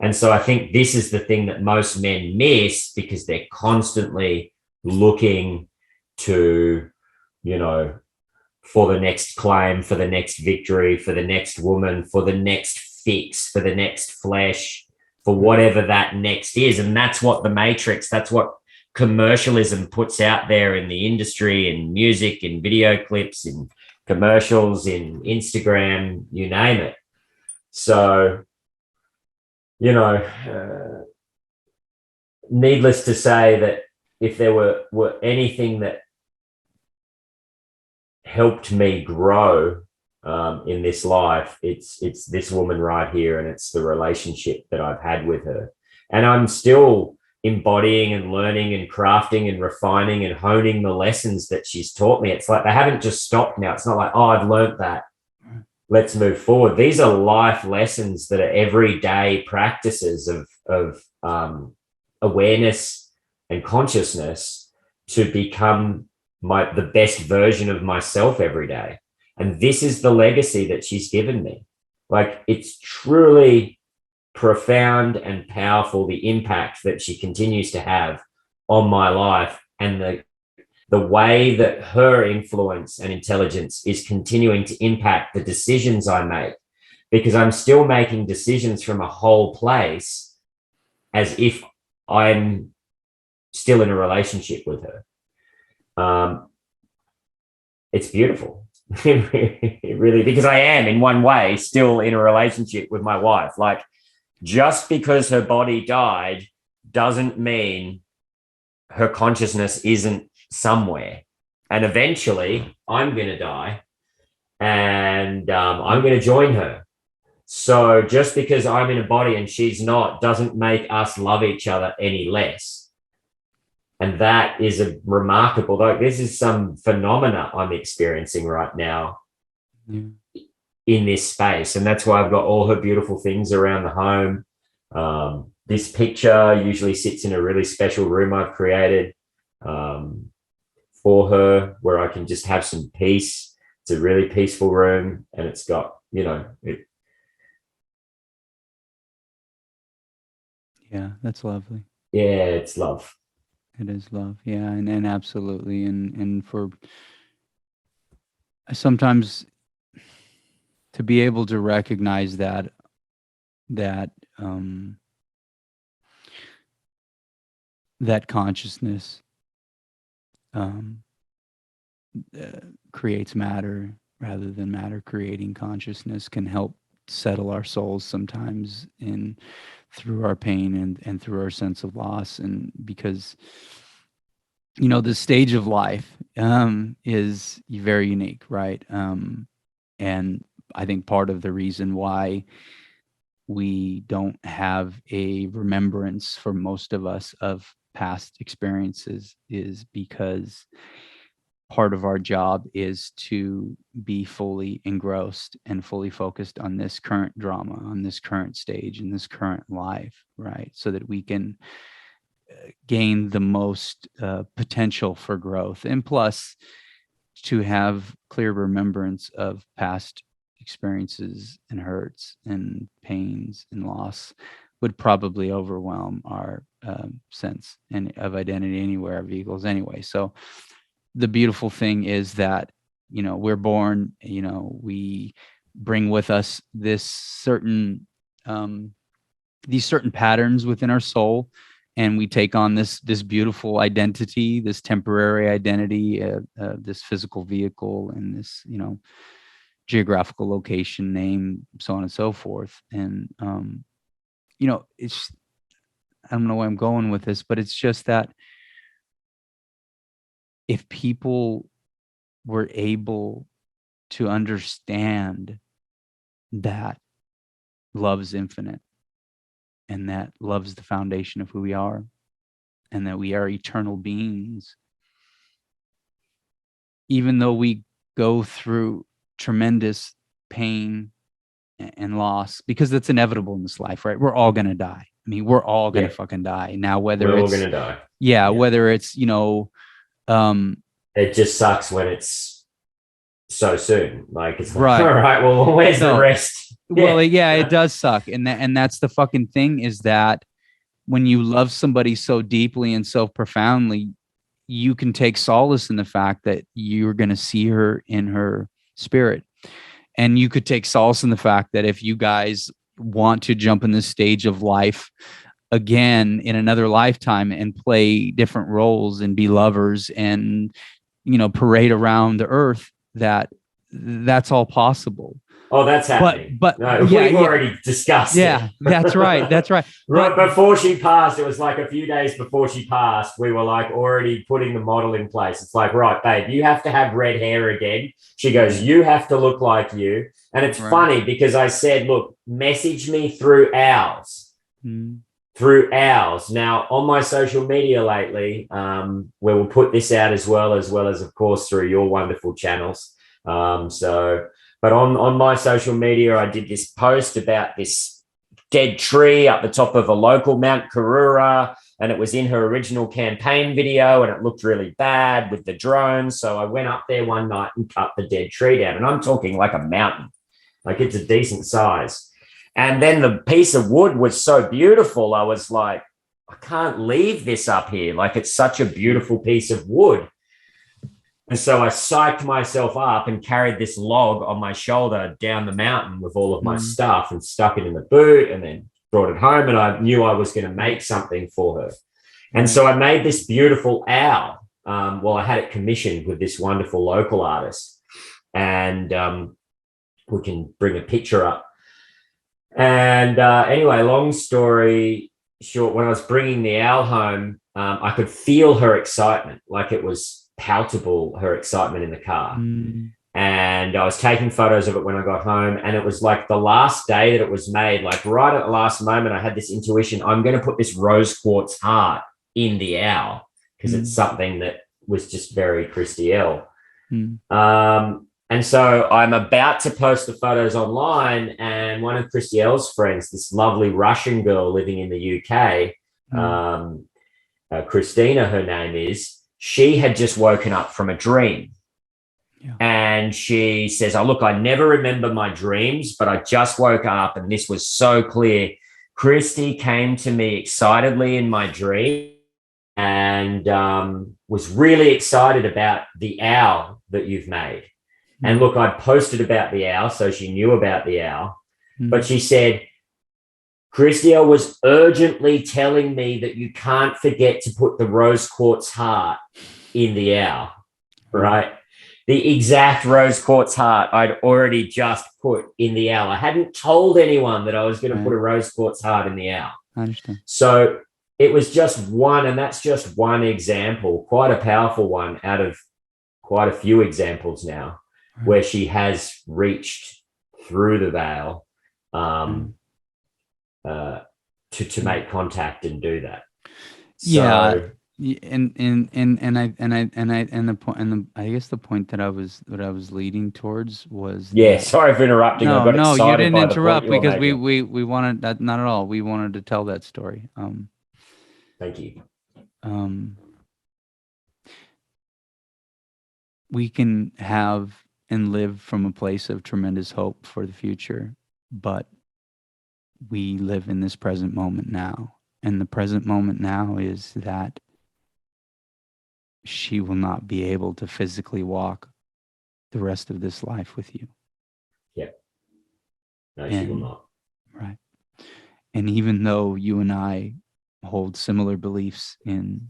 And so I think this is the thing that most men miss, because they're constantly looking to, you know, for the next claim, for the next victory, for the next woman, for the next fix, for the next flesh, for whatever that next is. And that's what the Matrix, that's what commercialism puts out there in the industry, in music, in video clips, in commercials, in Instagram, you name it. So, you know, needless to say that if there were anything that helped me grow in this life, it's this woman right here, and it's the relationship that I've had with her. And I'm still embodying and learning and crafting and refining and honing the lessons that she's taught me. It's like they haven't just stopped now. It's not like, oh, I've learned that, let's move forward. These are life lessons that are everyday practices of awareness and consciousness to become the best version of myself every day. And this is the legacy that she's given me. Like, it's truly profound and powerful, the impact that she continues to have on my life, and the way that her influence and intelligence is continuing to impact the decisions I make, because I'm still making decisions from a whole place as if I'm still in a relationship with her. It's beautiful. It really, because I am in one way still in a relationship with my wife. Like, just because her body died doesn't mean her consciousness isn't somewhere. And eventually I'm going to die. and I'm going to join her. So just because I'm in a body and she's not doesn't make us love each other any less. And that is a remarkable, like this is some phenomena I'm experiencing right now in this space. And that's why I've got all her beautiful things around the home. This picture usually sits in a really special room I've created for her, where I can just have some peace. It's a really peaceful room, and it's got, Yeah, that's lovely. Yeah, it's love. It is love. Yeah, and absolutely. And for sometimes to be able to recognize that that consciousness creates matter rather than matter creating consciousness can help settle our souls sometimes through our pain and through our sense of loss. And because the stage of life is very unique, right? And I think part of the reason why we don't have a remembrance for most of us of past experiences is because part of our job is to be fully engrossed and fully focused on this current drama, on this current stage, in this current life, right? So that we can gain the most potential for growth. And plus, to have clear remembrance of past experiences and hurts and pains and loss would probably overwhelm our sense of identity anywhere of eagles anyway. So the beautiful thing is that, we're born, we bring with us this certain, these certain patterns within our soul, and we take on this beautiful identity, this temporary identity, this physical vehicle, and this, geographical location, name, so on and so forth. And, it's, I don't know where I'm going with this, but it's just that if people were able to understand that love is infinite and that love is the foundation of who we are and that we are eternal beings, even though we go through tremendous pain and loss, because that's inevitable in this life, right? We're all going to die. I mean, we're all going to fucking die. Now, whether we're it's all going to die. Yeah, whether it's, it just sucks when it's so soon. Like, it's like, right. All right, well, where's the rest? Well, it does suck. And that's the fucking thing, is that when you love somebody so deeply and so profoundly, you can take solace in the fact that you're going to see her in her spirit. And you could take solace in the fact that if you guys want to jump in this stage of life again in another lifetime and play different roles and be lovers and, parade around the earth, that's all possible. Oh, that's happening. But we've already discussed it. That's right. That's right. Right before she passed, it was like a few days before she passed, we were like already putting the model in place. It's like, right, babe, you have to have red hair again. She goes, you have to look like you. And it's funny because I said, look, message me through ours. Through ours. Now, on my social media lately, where we'll put this out as well as, of course, through your wonderful channels. But on my social media, I did this post about this dead tree up the top of a local Mount Karura, and it was in her original campaign video, and it looked really bad with the drone. So I went up there one night and cut the dead tree down, and I'm talking like a mountain, like it's a decent size. And then the piece of wood was so beautiful, I was like, I can't leave this up here. Like, it's such a beautiful piece of wood. And so I psyched myself up and carried this log on my shoulder down the mountain with all of my stuff and stuck it in the boot and then brought it home. And I knew I was going to make something for her. And so I made this beautiful owl. I had it commissioned with this wonderful local artist. And we can bring a picture up. And anyway, long story short, when I was bringing the owl home, I could feel her excitement, like it was palpable, her excitement in the car. And I was taking photos of it when I got home. And it was like the last day that it was made, like right at the last moment, I had this intuition, I'm going to put this rose quartz heart in the owl because it's something that was just very Kristy-Elle. And so I'm about to post the photos online, and one of Kristy-Elle's friends, this lovely Russian girl living in the UK, Christina, her name is, she had just woken up from a dream. Yeah. And she says, oh, look, I never remember my dreams, but I just woke up and this was so clear. Kristy came to me excitedly in my dream and was really excited about the owl that you've made. And look, I posted about the owl, so she knew about the owl. But she said, Kristy-Elle was urgently telling me that you can't forget to put the rose quartz heart in the owl, right? The exact rose quartz heart I'd already just put in the owl. I hadn't told anyone that I was going to put a rose quartz heart in the owl. I understand. So it was just one, and that's just one example, quite a powerful one out of quite a few examples now, where she has reached through the veil to make contact and do that. So, I guess the point that I was leading towards was sorry for interrupting. No, you didn't interrupt because we wanted that, not at all. We wanted to tell that story. Thank you. We can have and live from a place of tremendous hope for the future, but we live in this present moment now. And the present moment now is that she will not be able to physically walk the rest of this life with you. Yeah. No, she will not. Right. And even though you and I hold similar beliefs in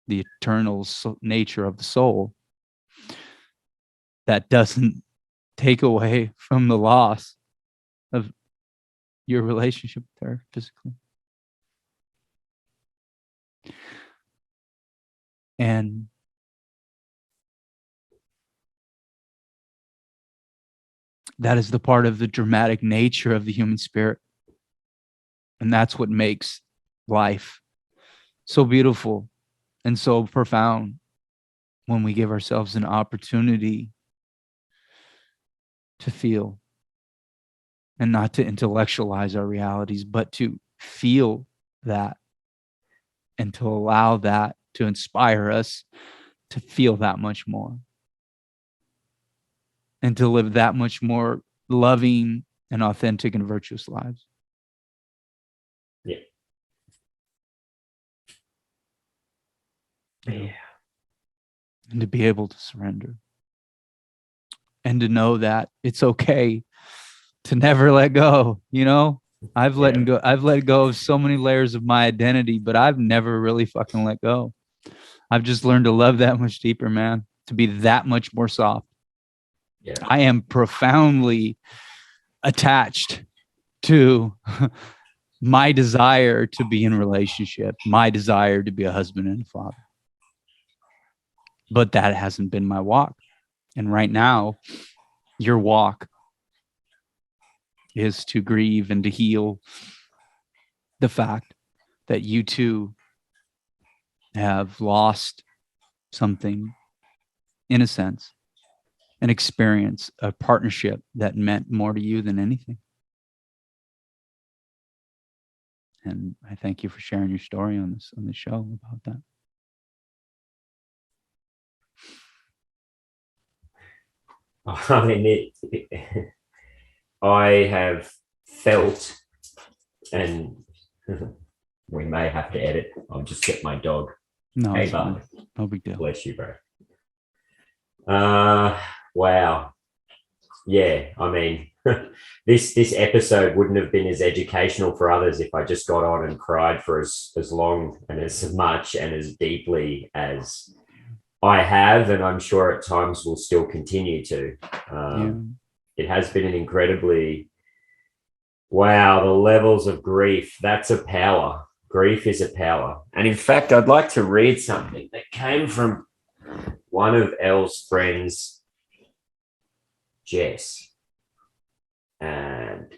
the eternal nature of the soul, that doesn't take away from the loss of your relationship with her physically. And that is the part of the dramatic nature of the human spirit. And that's what makes life so beautiful and so profound, when we give ourselves an opportunity to feel, and not to intellectualize our realities, but to feel that, and to allow that to inspire us to feel that much more, and to live that much more loving and authentic and virtuous lives. Yeah. Yeah. And to be able to surrender. And to know that it's okay to never let go. You know, I've let go of so many layers of my identity, but I've never really fucking let go. I've just learned to love that much deeper, man, to be that much more soft. Yeah. I am profoundly attached to my desire to be in a relationship, my desire to be a husband and a father. But that hasn't been my walk. And right now, your walk is to grieve and to heal the fact that you too have lost something, in a sense, an experience, a partnership that meant more to you than anything. And I thank you for sharing your story on this show about that. I mean, I have felt, and we may have to edit. I'll just get my dog. No, hey, bud. No big deal. Bless you, bro. Wow. Yeah, I mean, this episode wouldn't have been as educational for others if I just got on and cried for as long and as much and as deeply as I have, and I'm sure at times will still continue to. It has been an incredibly, wow, the levels of grief, that's a power. Grief is a power. And in fact, I'd like to read something that came from one of Elle's friends Jess, and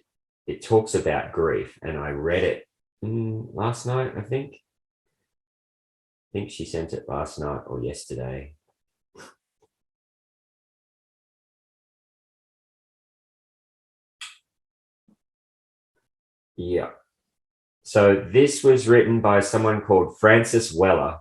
it talks about grief. And I read it last night, I think. I think she sent it last night or yesterday. Yeah. So this was written by someone called Francis Weller.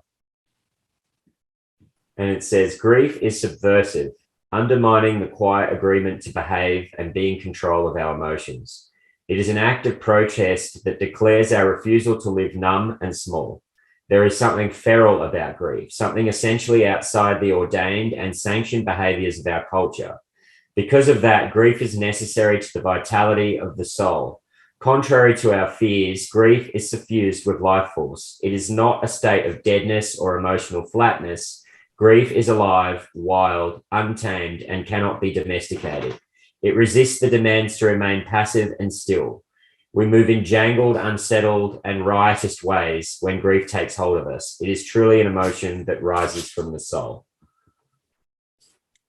And it says, grief is subversive, undermining the quiet agreement to behave and be in control of our emotions. It is an act of protest that declares our refusal to live numb and small. There is something feral about grief, something essentially outside the ordained and sanctioned behaviors of our culture. Because of that, grief is necessary to the vitality of the soul. Contrary to our fears, grief is suffused with life force. It is not a state of deadness or emotional flatness. Grief is alive, wild, untamed, and cannot be domesticated. It resists the demands to remain passive and still. We move in jangled, unsettled, and riotous ways when grief takes hold of us. It is truly an emotion that rises from the soul.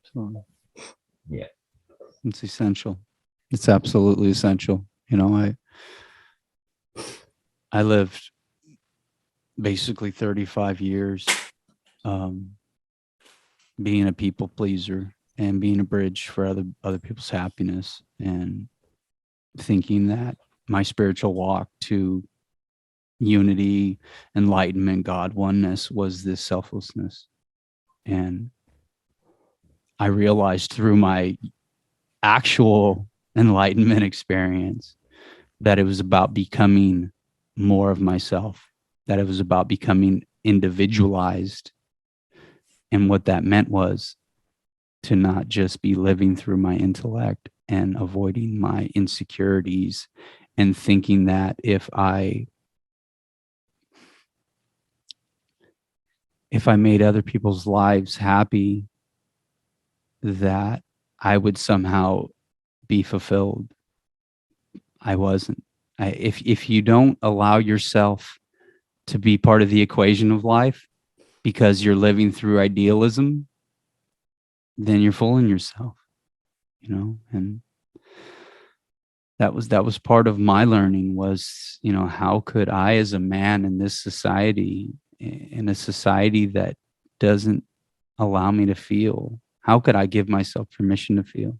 So, yeah. It's essential. It's absolutely essential. You know, I lived basically 35 years being a people pleaser and being a bridge for other people's happiness, and thinking that my spiritual walk to unity, enlightenment, God oneness was this selflessness. And I realized through my actual enlightenment experience that it was about becoming more of myself, that it was about becoming individualized. And what that meant was to not just be living through my intellect and avoiding my insecurities and thinking that if I made other people's lives happy, that I would somehow be fulfilled. I wasn't. If you don't allow yourself to be part of the equation of life because you're living through idealism, then you're fooling yourself, you know. And that was part of my learning was, you know, how could I, as a man in this society, in a society that doesn't allow me to feel, how could I give myself permission to feel?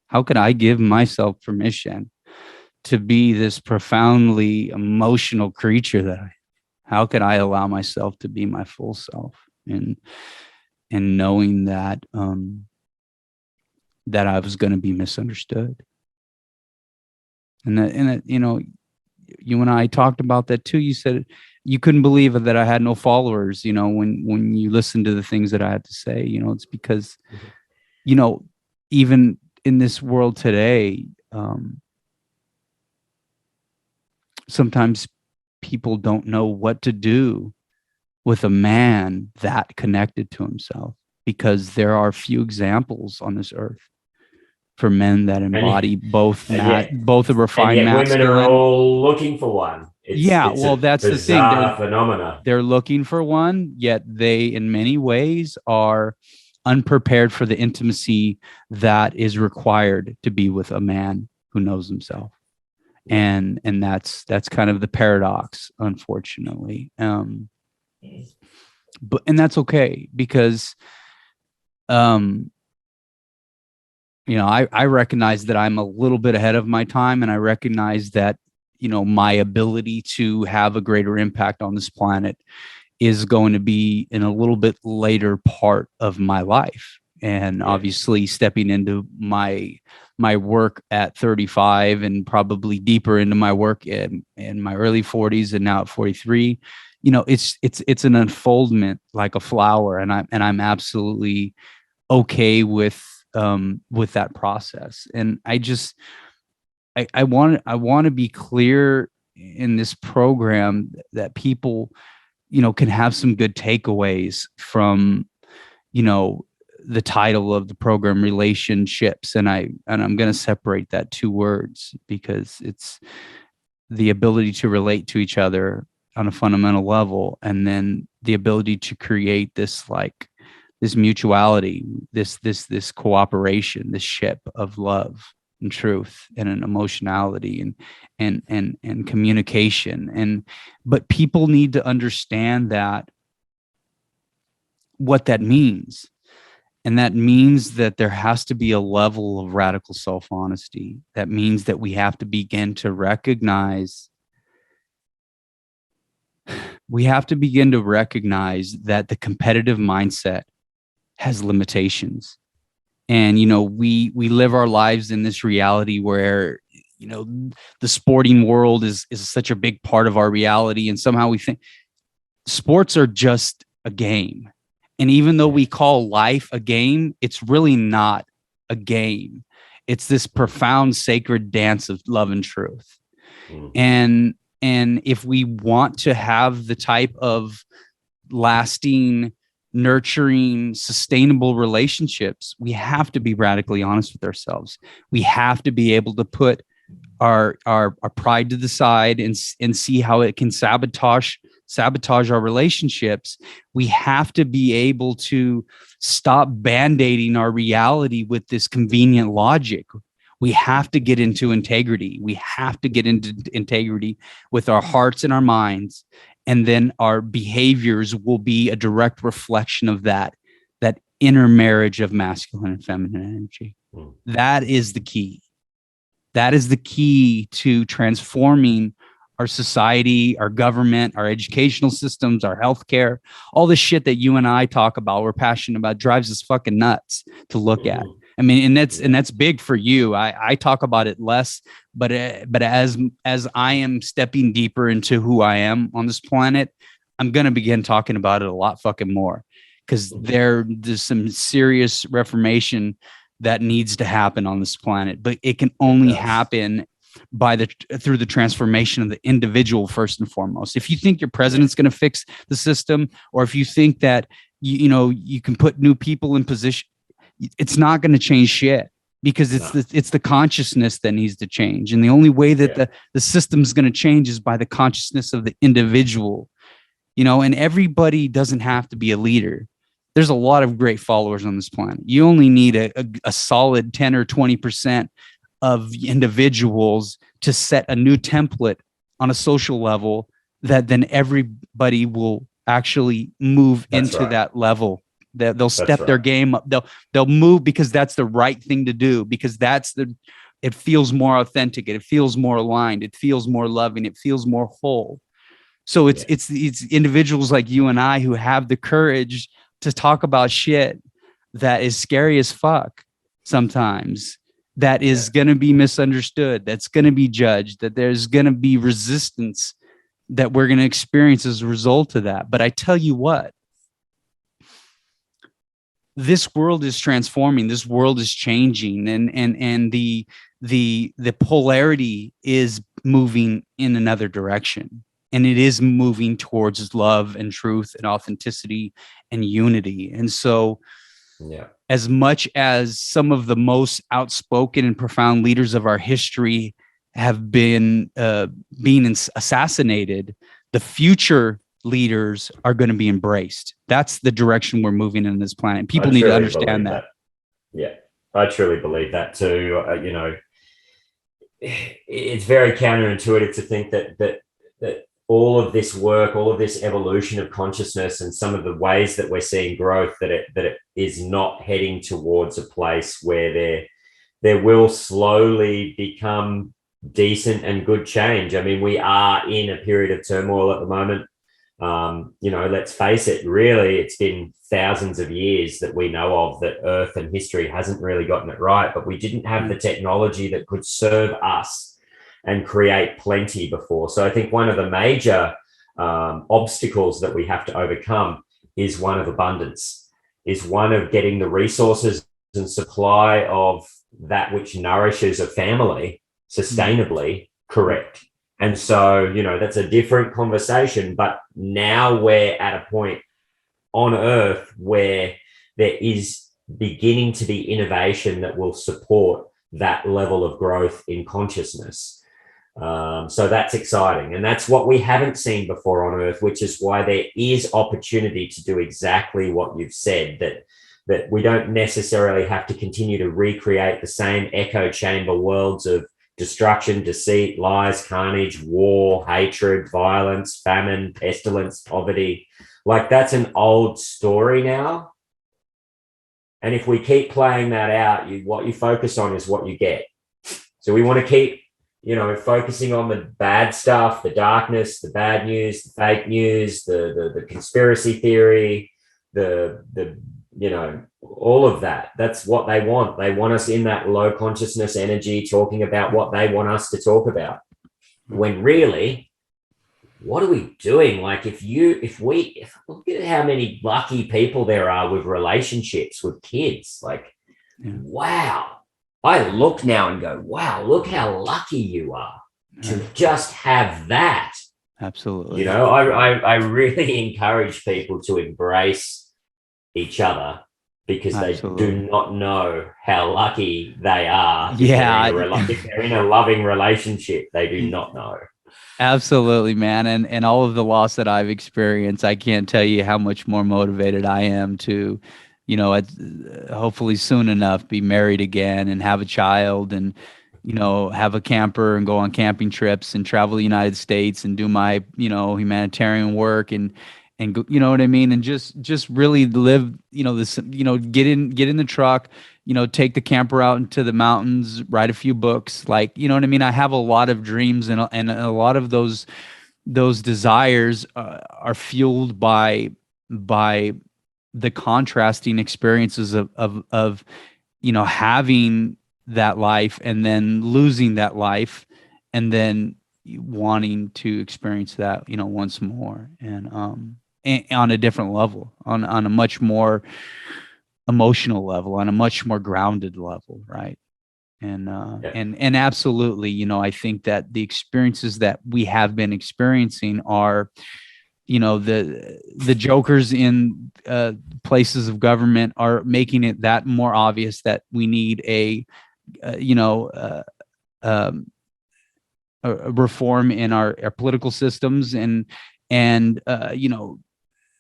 How could I give myself permission to be this profoundly emotional creature that how could I allow myself to be my full self? And knowing that that I was going to be misunderstood. And that, you know, you and I talked about that too. You said you couldn't believe that I had no followers, you know, when you listen to the things that I had to say. You know, it's because, you know, even in this world today, sometimes people don't know what to do with a man that connected to himself, because there are few examples on this earth for men that embody both a refined masculine. Women are all looking for one. It's that's the thing. Phenomena. They're looking for one, yet they, in many ways, are unprepared for the intimacy that is required to be with a man who knows himself. And that's kind of the paradox, unfortunately. But that's okay, because you know, I recognize that I'm a little bit ahead of my time, and I recognize that, you know, my ability to have a greater impact on this planet is going to be in a little bit later part of my life. And obviously stepping into my work at 35 and probably deeper into my work in my early 40s and now at 43, you know, it's an unfoldment like a flower, and I'm absolutely okay with that process. And I want to be clear in this program that people, you know, can have some good takeaways from, you know, the title of the program, relationships. And I'm going to separate that two words, because it's the ability to relate to each other on a fundamental level, and then the ability to create this like this mutuality, this cooperation, this ship of love and truth and an emotionality and communication. But people need to understand that, what that means. And that means that there has to be a level of radical self-honesty. That means that we have to begin to recognize that the competitive mindset has limitations. And, we live our lives in this reality where, the sporting world is such a big part of our reality. And somehow we think sports are just a game. And even though we call life a game, it's really not a game. It's this profound sacred dance of love and truth. And if we want to have the type of lasting, nurturing, sustainable relationships, we have to be radically honest with ourselves. We have to be able to put our pride to the side and see how it can sabotage our relationships. We have to be able to stop band-aiding our reality with this convenient logic. We have to get into integrity. We have to get into integrity with our hearts and our minds. And then our behaviors will be a direct reflection of that inner marriage of masculine and feminine energy. That is the key. That is the key to transforming our society, our government, our educational systems, our healthcare, all the shit that you and I talk about, we're passionate about, drives us fucking nuts to look at. I mean, and that's big for you. I talk about it less, but as I am stepping deeper into who I am on this planet, I'm going to begin talking about it a lot fucking more, because there's some serious reformation that needs to happen on this planet, but it can only happen through the transformation of the individual first and foremost. If you think your president's going to fix the system, or if you think that you can put new people in position, it's not going to change shit, because it's the consciousness that needs to change. And the only way that the system's going to change is by the consciousness of the individual, and everybody doesn't have to be a leader. There's a lot of great followers on this planet. You only need a solid 10 or 20% of individuals to set a new template on a social level, that then everybody will actually move into that level. They'll step their game up. They'll move because that's the right thing to do, because it feels more authentic. It feels more aligned. It feels more loving. It feels more whole. So it's individuals like you and I who have the courage to talk about shit that is scary as fuck sometimes, that is going to be misunderstood, that's going to be judged, that there's going to be resistance that we're going to experience as a result of that. But I tell you what, this world is transforming, this world is changing, and the polarity is moving in another direction. And it is moving towards love and truth and authenticity and unity. And so as much as some of the most outspoken and profound leaders of our history have been being assassinated, the future leaders are going to be embraced. That's the direction we're moving in this planet. People need to understand that. Yeah, I truly believe that too. It's very counterintuitive to think that all of this work, all of this evolution of consciousness, and some of the ways that we're seeing growth, that it is not heading towards a place where there will slowly become decent and good change. I mean, we are in a period of turmoil at the moment. Let's face it, really, it's been thousands of years that we know of that Earth and history hasn't really gotten it right, but we didn't have the technology that could serve us and create plenty before. So I think one of the major obstacles that we have to overcome is one of abundance, is one of getting the resources and supply of that which nourishes a family sustainably correct. And so, that's a different conversation, but now we're at a point on Earth where there is beginning to be innovation that will support that level of growth in consciousness. So that's exciting. And that's what we haven't seen before on Earth, which is why there is opportunity to do exactly what you've said, that we don't necessarily have to continue to recreate the same echo chamber worlds of destruction, deceit, lies, carnage, war, hatred, violence, famine, pestilence, poverty. Like, that's an old story now. And if we keep playing that out, what you focus on is what you get. So we want to keep, focusing on the bad stuff, the darkness, the bad news, the fake news, the conspiracy theory, the all of that. That's what they want. They want us in that low consciousness energy, talking about what they want us to talk about. When really, what are we doing? Like, if look at how many lucky people there are with relationships with kids. Like, wow. I look now and go, wow, look how lucky you are to just have that. Absolutely. I really encourage people to embrace each other, because Absolutely. They do not know how lucky they are. Yeah. If they're in a loving relationship, they do not know. Absolutely, man. And all of the loss that I've experienced, I can't tell you how much more motivated I am to, hopefully soon enough be married again and have a child and, have a camper and go on camping trips and travel the United States and do my, humanitarian work and you know what I mean? And just really live, this, get in the truck, take the camper out into the mountains, write a few books, like, you know what I mean? I have a lot of dreams and a lot of those desires are fueled by the contrasting experiences of having that life and then losing that life and then wanting to experience that, once more and on a different level, on a much more emotional level, on a much more grounded level, right? And absolutely, I think that the experiences that we have been experiencing are, the jokers in places of government are making it that more obvious that we need a reform in our political systems and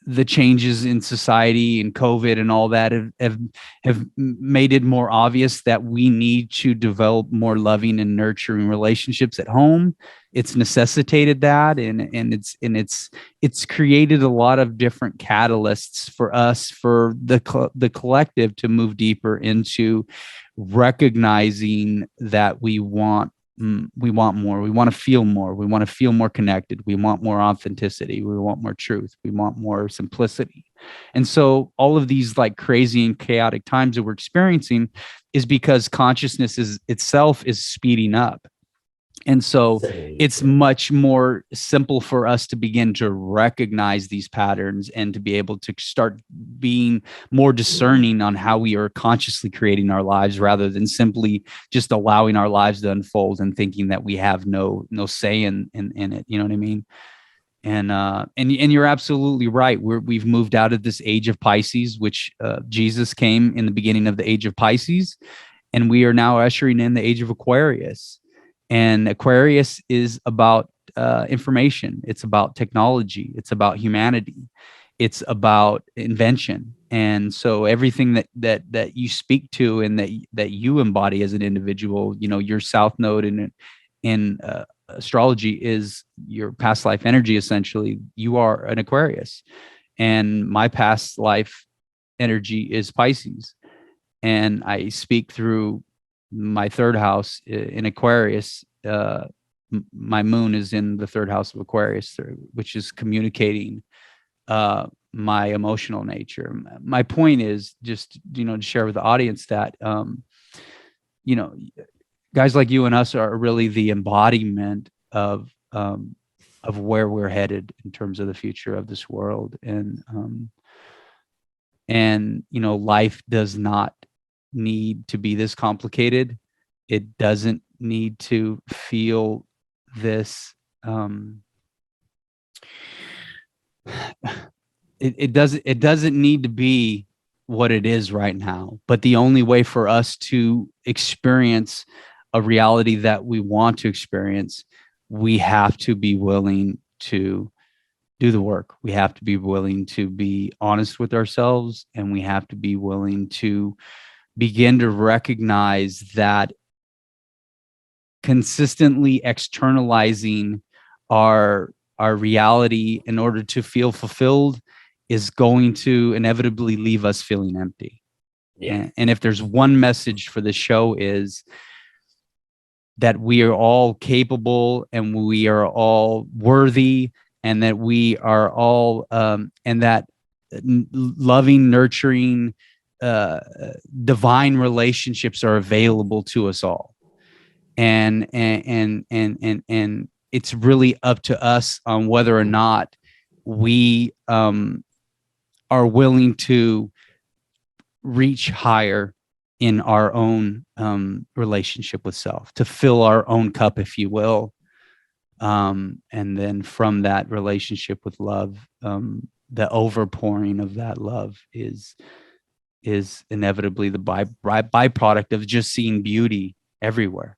the changes in society and COVID and all that have made it more obvious that we need to develop more loving and nurturing relationships at home. It's necessitated that, and it's created a lot of different catalysts for us, for the collective, to move deeper into recognizing that we want more. We want to feel more. We want to feel more connected. We want more authenticity. We want more truth. We want more simplicity. And so all of these like crazy and chaotic times that we're experiencing is because consciousness itself is speeding up. And so it's much more simple for us to begin to recognize these patterns and to be able to start being more discerning on how we are consciously creating our lives, rather than simply just allowing our lives to unfold and thinking that we have no say in it. You know what I mean? And you're absolutely right. We've moved out of this age of Pisces, which Jesus came in the beginning of the age of Pisces, and we are now ushering in the age of Aquarius. And Aquarius is about information. It's about technology. It's about humanity. It's about invention. And so everything that you speak to and that you embody as an individual, your South Node in astrology is your past life energy. Essentially, you are an Aquarius, and my past life energy is Pisces, and I speak through my third house in Aquarius. My moon is in the third house of Aquarius, which is communicating my emotional nature. My point is just, to share with the audience that, guys like you and us are really the embodiment of where we're headed in terms of the future of this world. And life does not need to be this complicated. It doesn't need to feel this it doesn't need to be what it is right now. But the only way for us to experience a reality that we want to experience we have to be willing to do the work. We have to be willing to be honest with ourselves, and we have to be willing to begin to recognize that consistently externalizing our reality in order to feel fulfilled is going to inevitably leave us feeling empty. Yeah. And if there's one message for the show, is that we are all capable and we are all worthy, and that we are all and that loving, nurturing, divine relationships are available to us all. And it's really up to us on whether or not we are willing to reach higher in our own relationship with self, to fill our own cup, if you will. And then from that relationship with love, the overpouring of that love is inevitably the byproduct of just seeing beauty everywhere.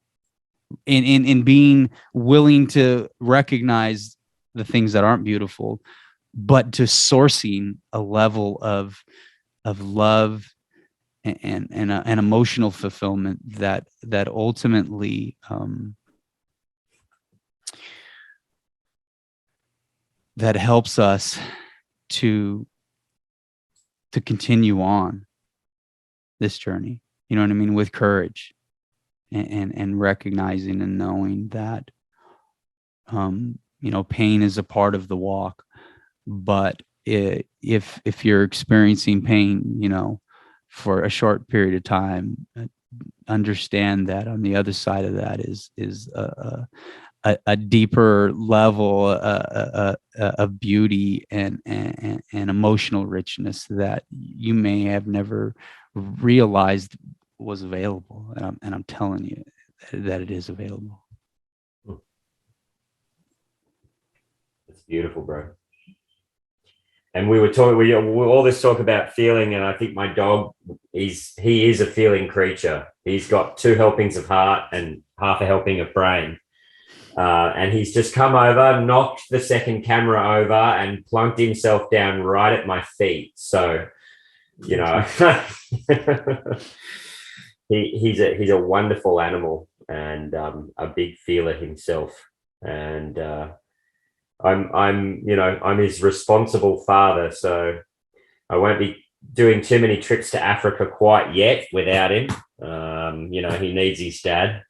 In being willing to recognize the things that aren't beautiful, but to sourcing a level of love and an emotional fulfillment that ultimately that helps us to continue on this journey. You know what I mean? With courage and recognizing and knowing that pain is a part of the walk. But if you're experiencing pain, for a short period of time, understand that on the other side of that is a deeper level of beauty and emotional richness that you may have never realized was available. And I'm telling you that it is available. It's beautiful, bro. And we were talking, we all this talk about feeling, and I think my dog he is a feeling creature. He's got 2 helpings of heart and half a helping of brain. And he's just come over, knocked the second camera over, and plunked himself down right at my feet. So, he's a wonderful animal, and a big feeler himself. And I'm his responsible father, so I won't be doing too many trips to Africa quite yet without him. He needs his dad.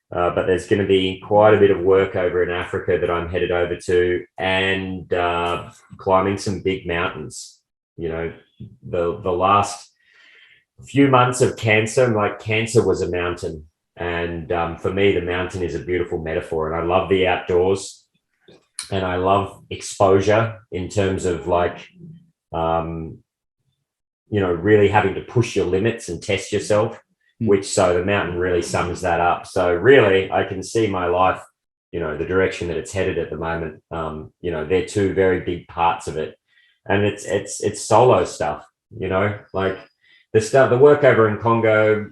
But there's going to be quite a bit of work over in Africa that I'm headed over to, and climbing some big mountains. The last few months of cancer, cancer was a mountain. And for me, the mountain is a beautiful metaphor. And I love the outdoors, and I love exposure in terms of really having to push your limits and test yourself. So the mountain really sums that up. So really, I can see my life, the direction that it's headed at the moment. They're 2 very big parts of it, and it's solo stuff. The work over in Congo.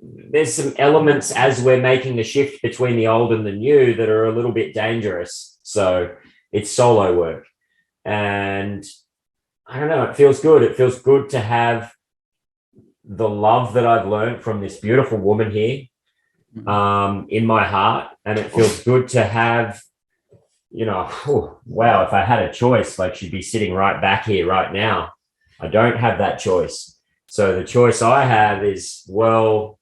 There's some elements as we're making the shift between the old and the new that are a little bit dangerous. So it's solo work, and I don't know. It feels good. It feels good to have the love that I've learned from this beautiful woman here in my heart. And it feels good to have, wow, if I had a choice, she'd be sitting right back here right now. I don't have that choice. So the choice I have is, well,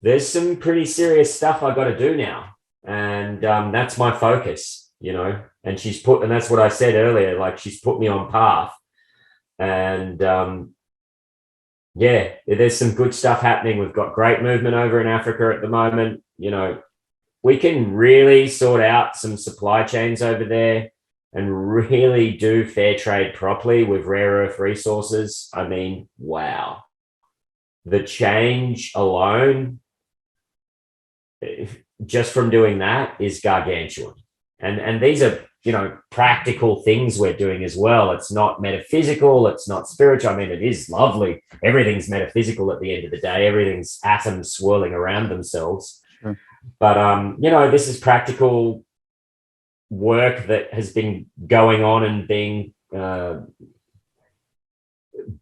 there's some pretty serious stuff I got to do now. And that's my focus, and that's what I said earlier, she's put me on path. And there's some good stuff happening. We've got great movement over in Africa at the moment. We can really sort out some supply chains over there and really do fair trade properly with rare earth resources. I mean, wow. The change alone, just from doing that, is gargantuan. And these are, practical things we're doing as well. It's not metaphysical. It's not spiritual. I mean, it is lovely. Everything's metaphysical at the end of the day. Everything's atoms swirling around themselves. Sure. But this is practical work that has been going on and being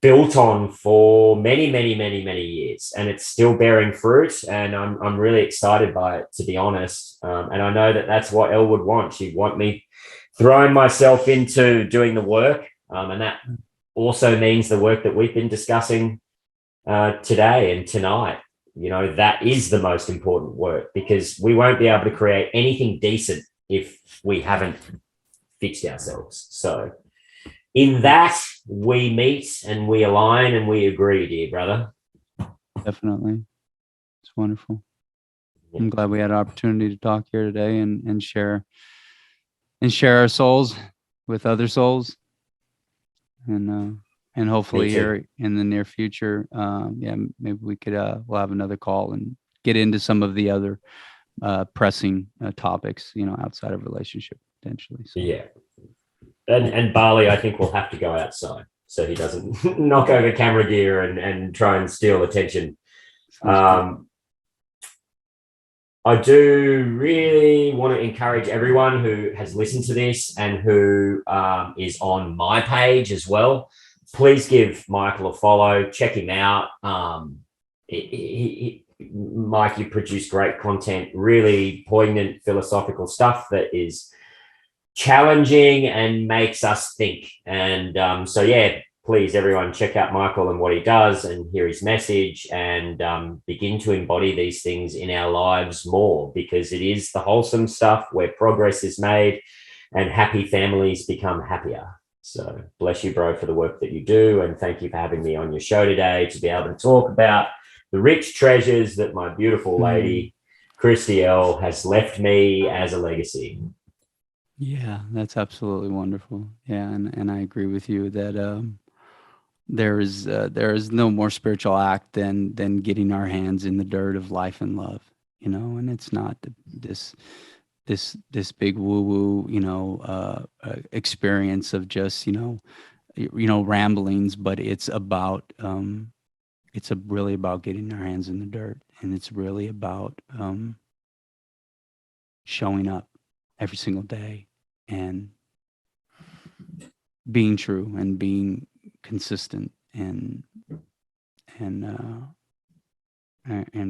built on for many, many, many, many years, and it's still bearing fruit. And I'm really excited by it, to be honest. And I know that that's what Elle would want. She'd want me throwing myself into doing the work, and that also means the work that we've been discussing today and tonight. That is the most important work, because we won't be able to create anything decent if we haven't fixed ourselves. So in that, we meet and we align and we agree, dear brother. Definitely. It's wonderful. I'm glad we had an opportunity to talk here today and share our souls with other souls. And hopefully here in the near future, maybe we could we'll have another call and get into some of the other pressing topics, outside of relationship potentially. So. Yeah. And Barley, I think, will have to go outside so he doesn't knock over camera gear and try and steal attention. I do really want to encourage everyone who has listened to this and who is on my page as well. Please give Michael a follow. Check him out. Mike, you produce great content, really poignant philosophical stuff that is challenging and makes us think. And please, everyone, check out Michael and what he does and hear his message, and begin to embody these things in our lives more, because it is the wholesome stuff where progress is made and happy families become happier. So bless you, bro, for the work that you do, and thank you for having me on your show today to be able to talk about the rich treasures that my beautiful lady Kristy-Elle has left me as a legacy. Yeah, that's absolutely wonderful. Yeah, and I agree with you that there is no more spiritual act than getting our hands in the dirt of life and love, and it's not this big woo-woo, experience of just, ramblings, but it's about really about getting our hands in the dirt, and it's really about showing up every single day and being true and being consistent and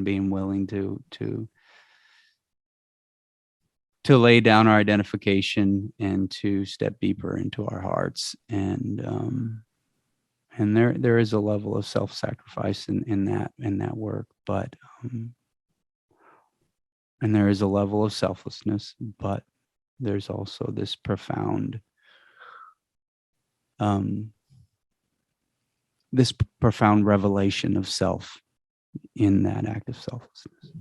being willing to lay down our identification and to step deeper into our hearts. And there is a level of self-sacrifice in that work, but and there is a level of selflessness, but there's also this profound revelation of self in that act of selflessness.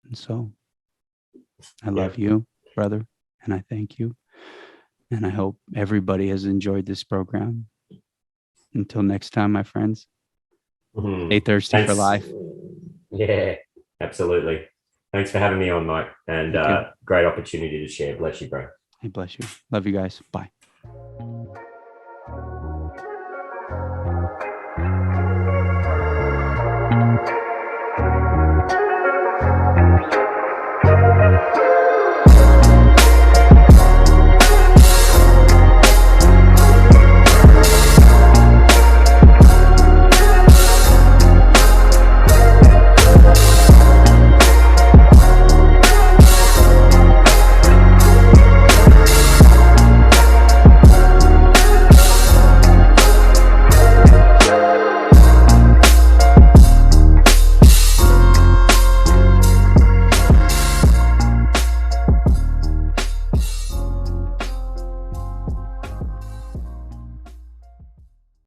And so I love you, brother, and I thank you. And I hope everybody has enjoyed this program. Until next time, my friends, stay thirsty for life. Yeah, absolutely. Thanks for having me on, Mike. And great opportunity to share. Bless you, bro. Hey, bless you. Love you guys. Bye.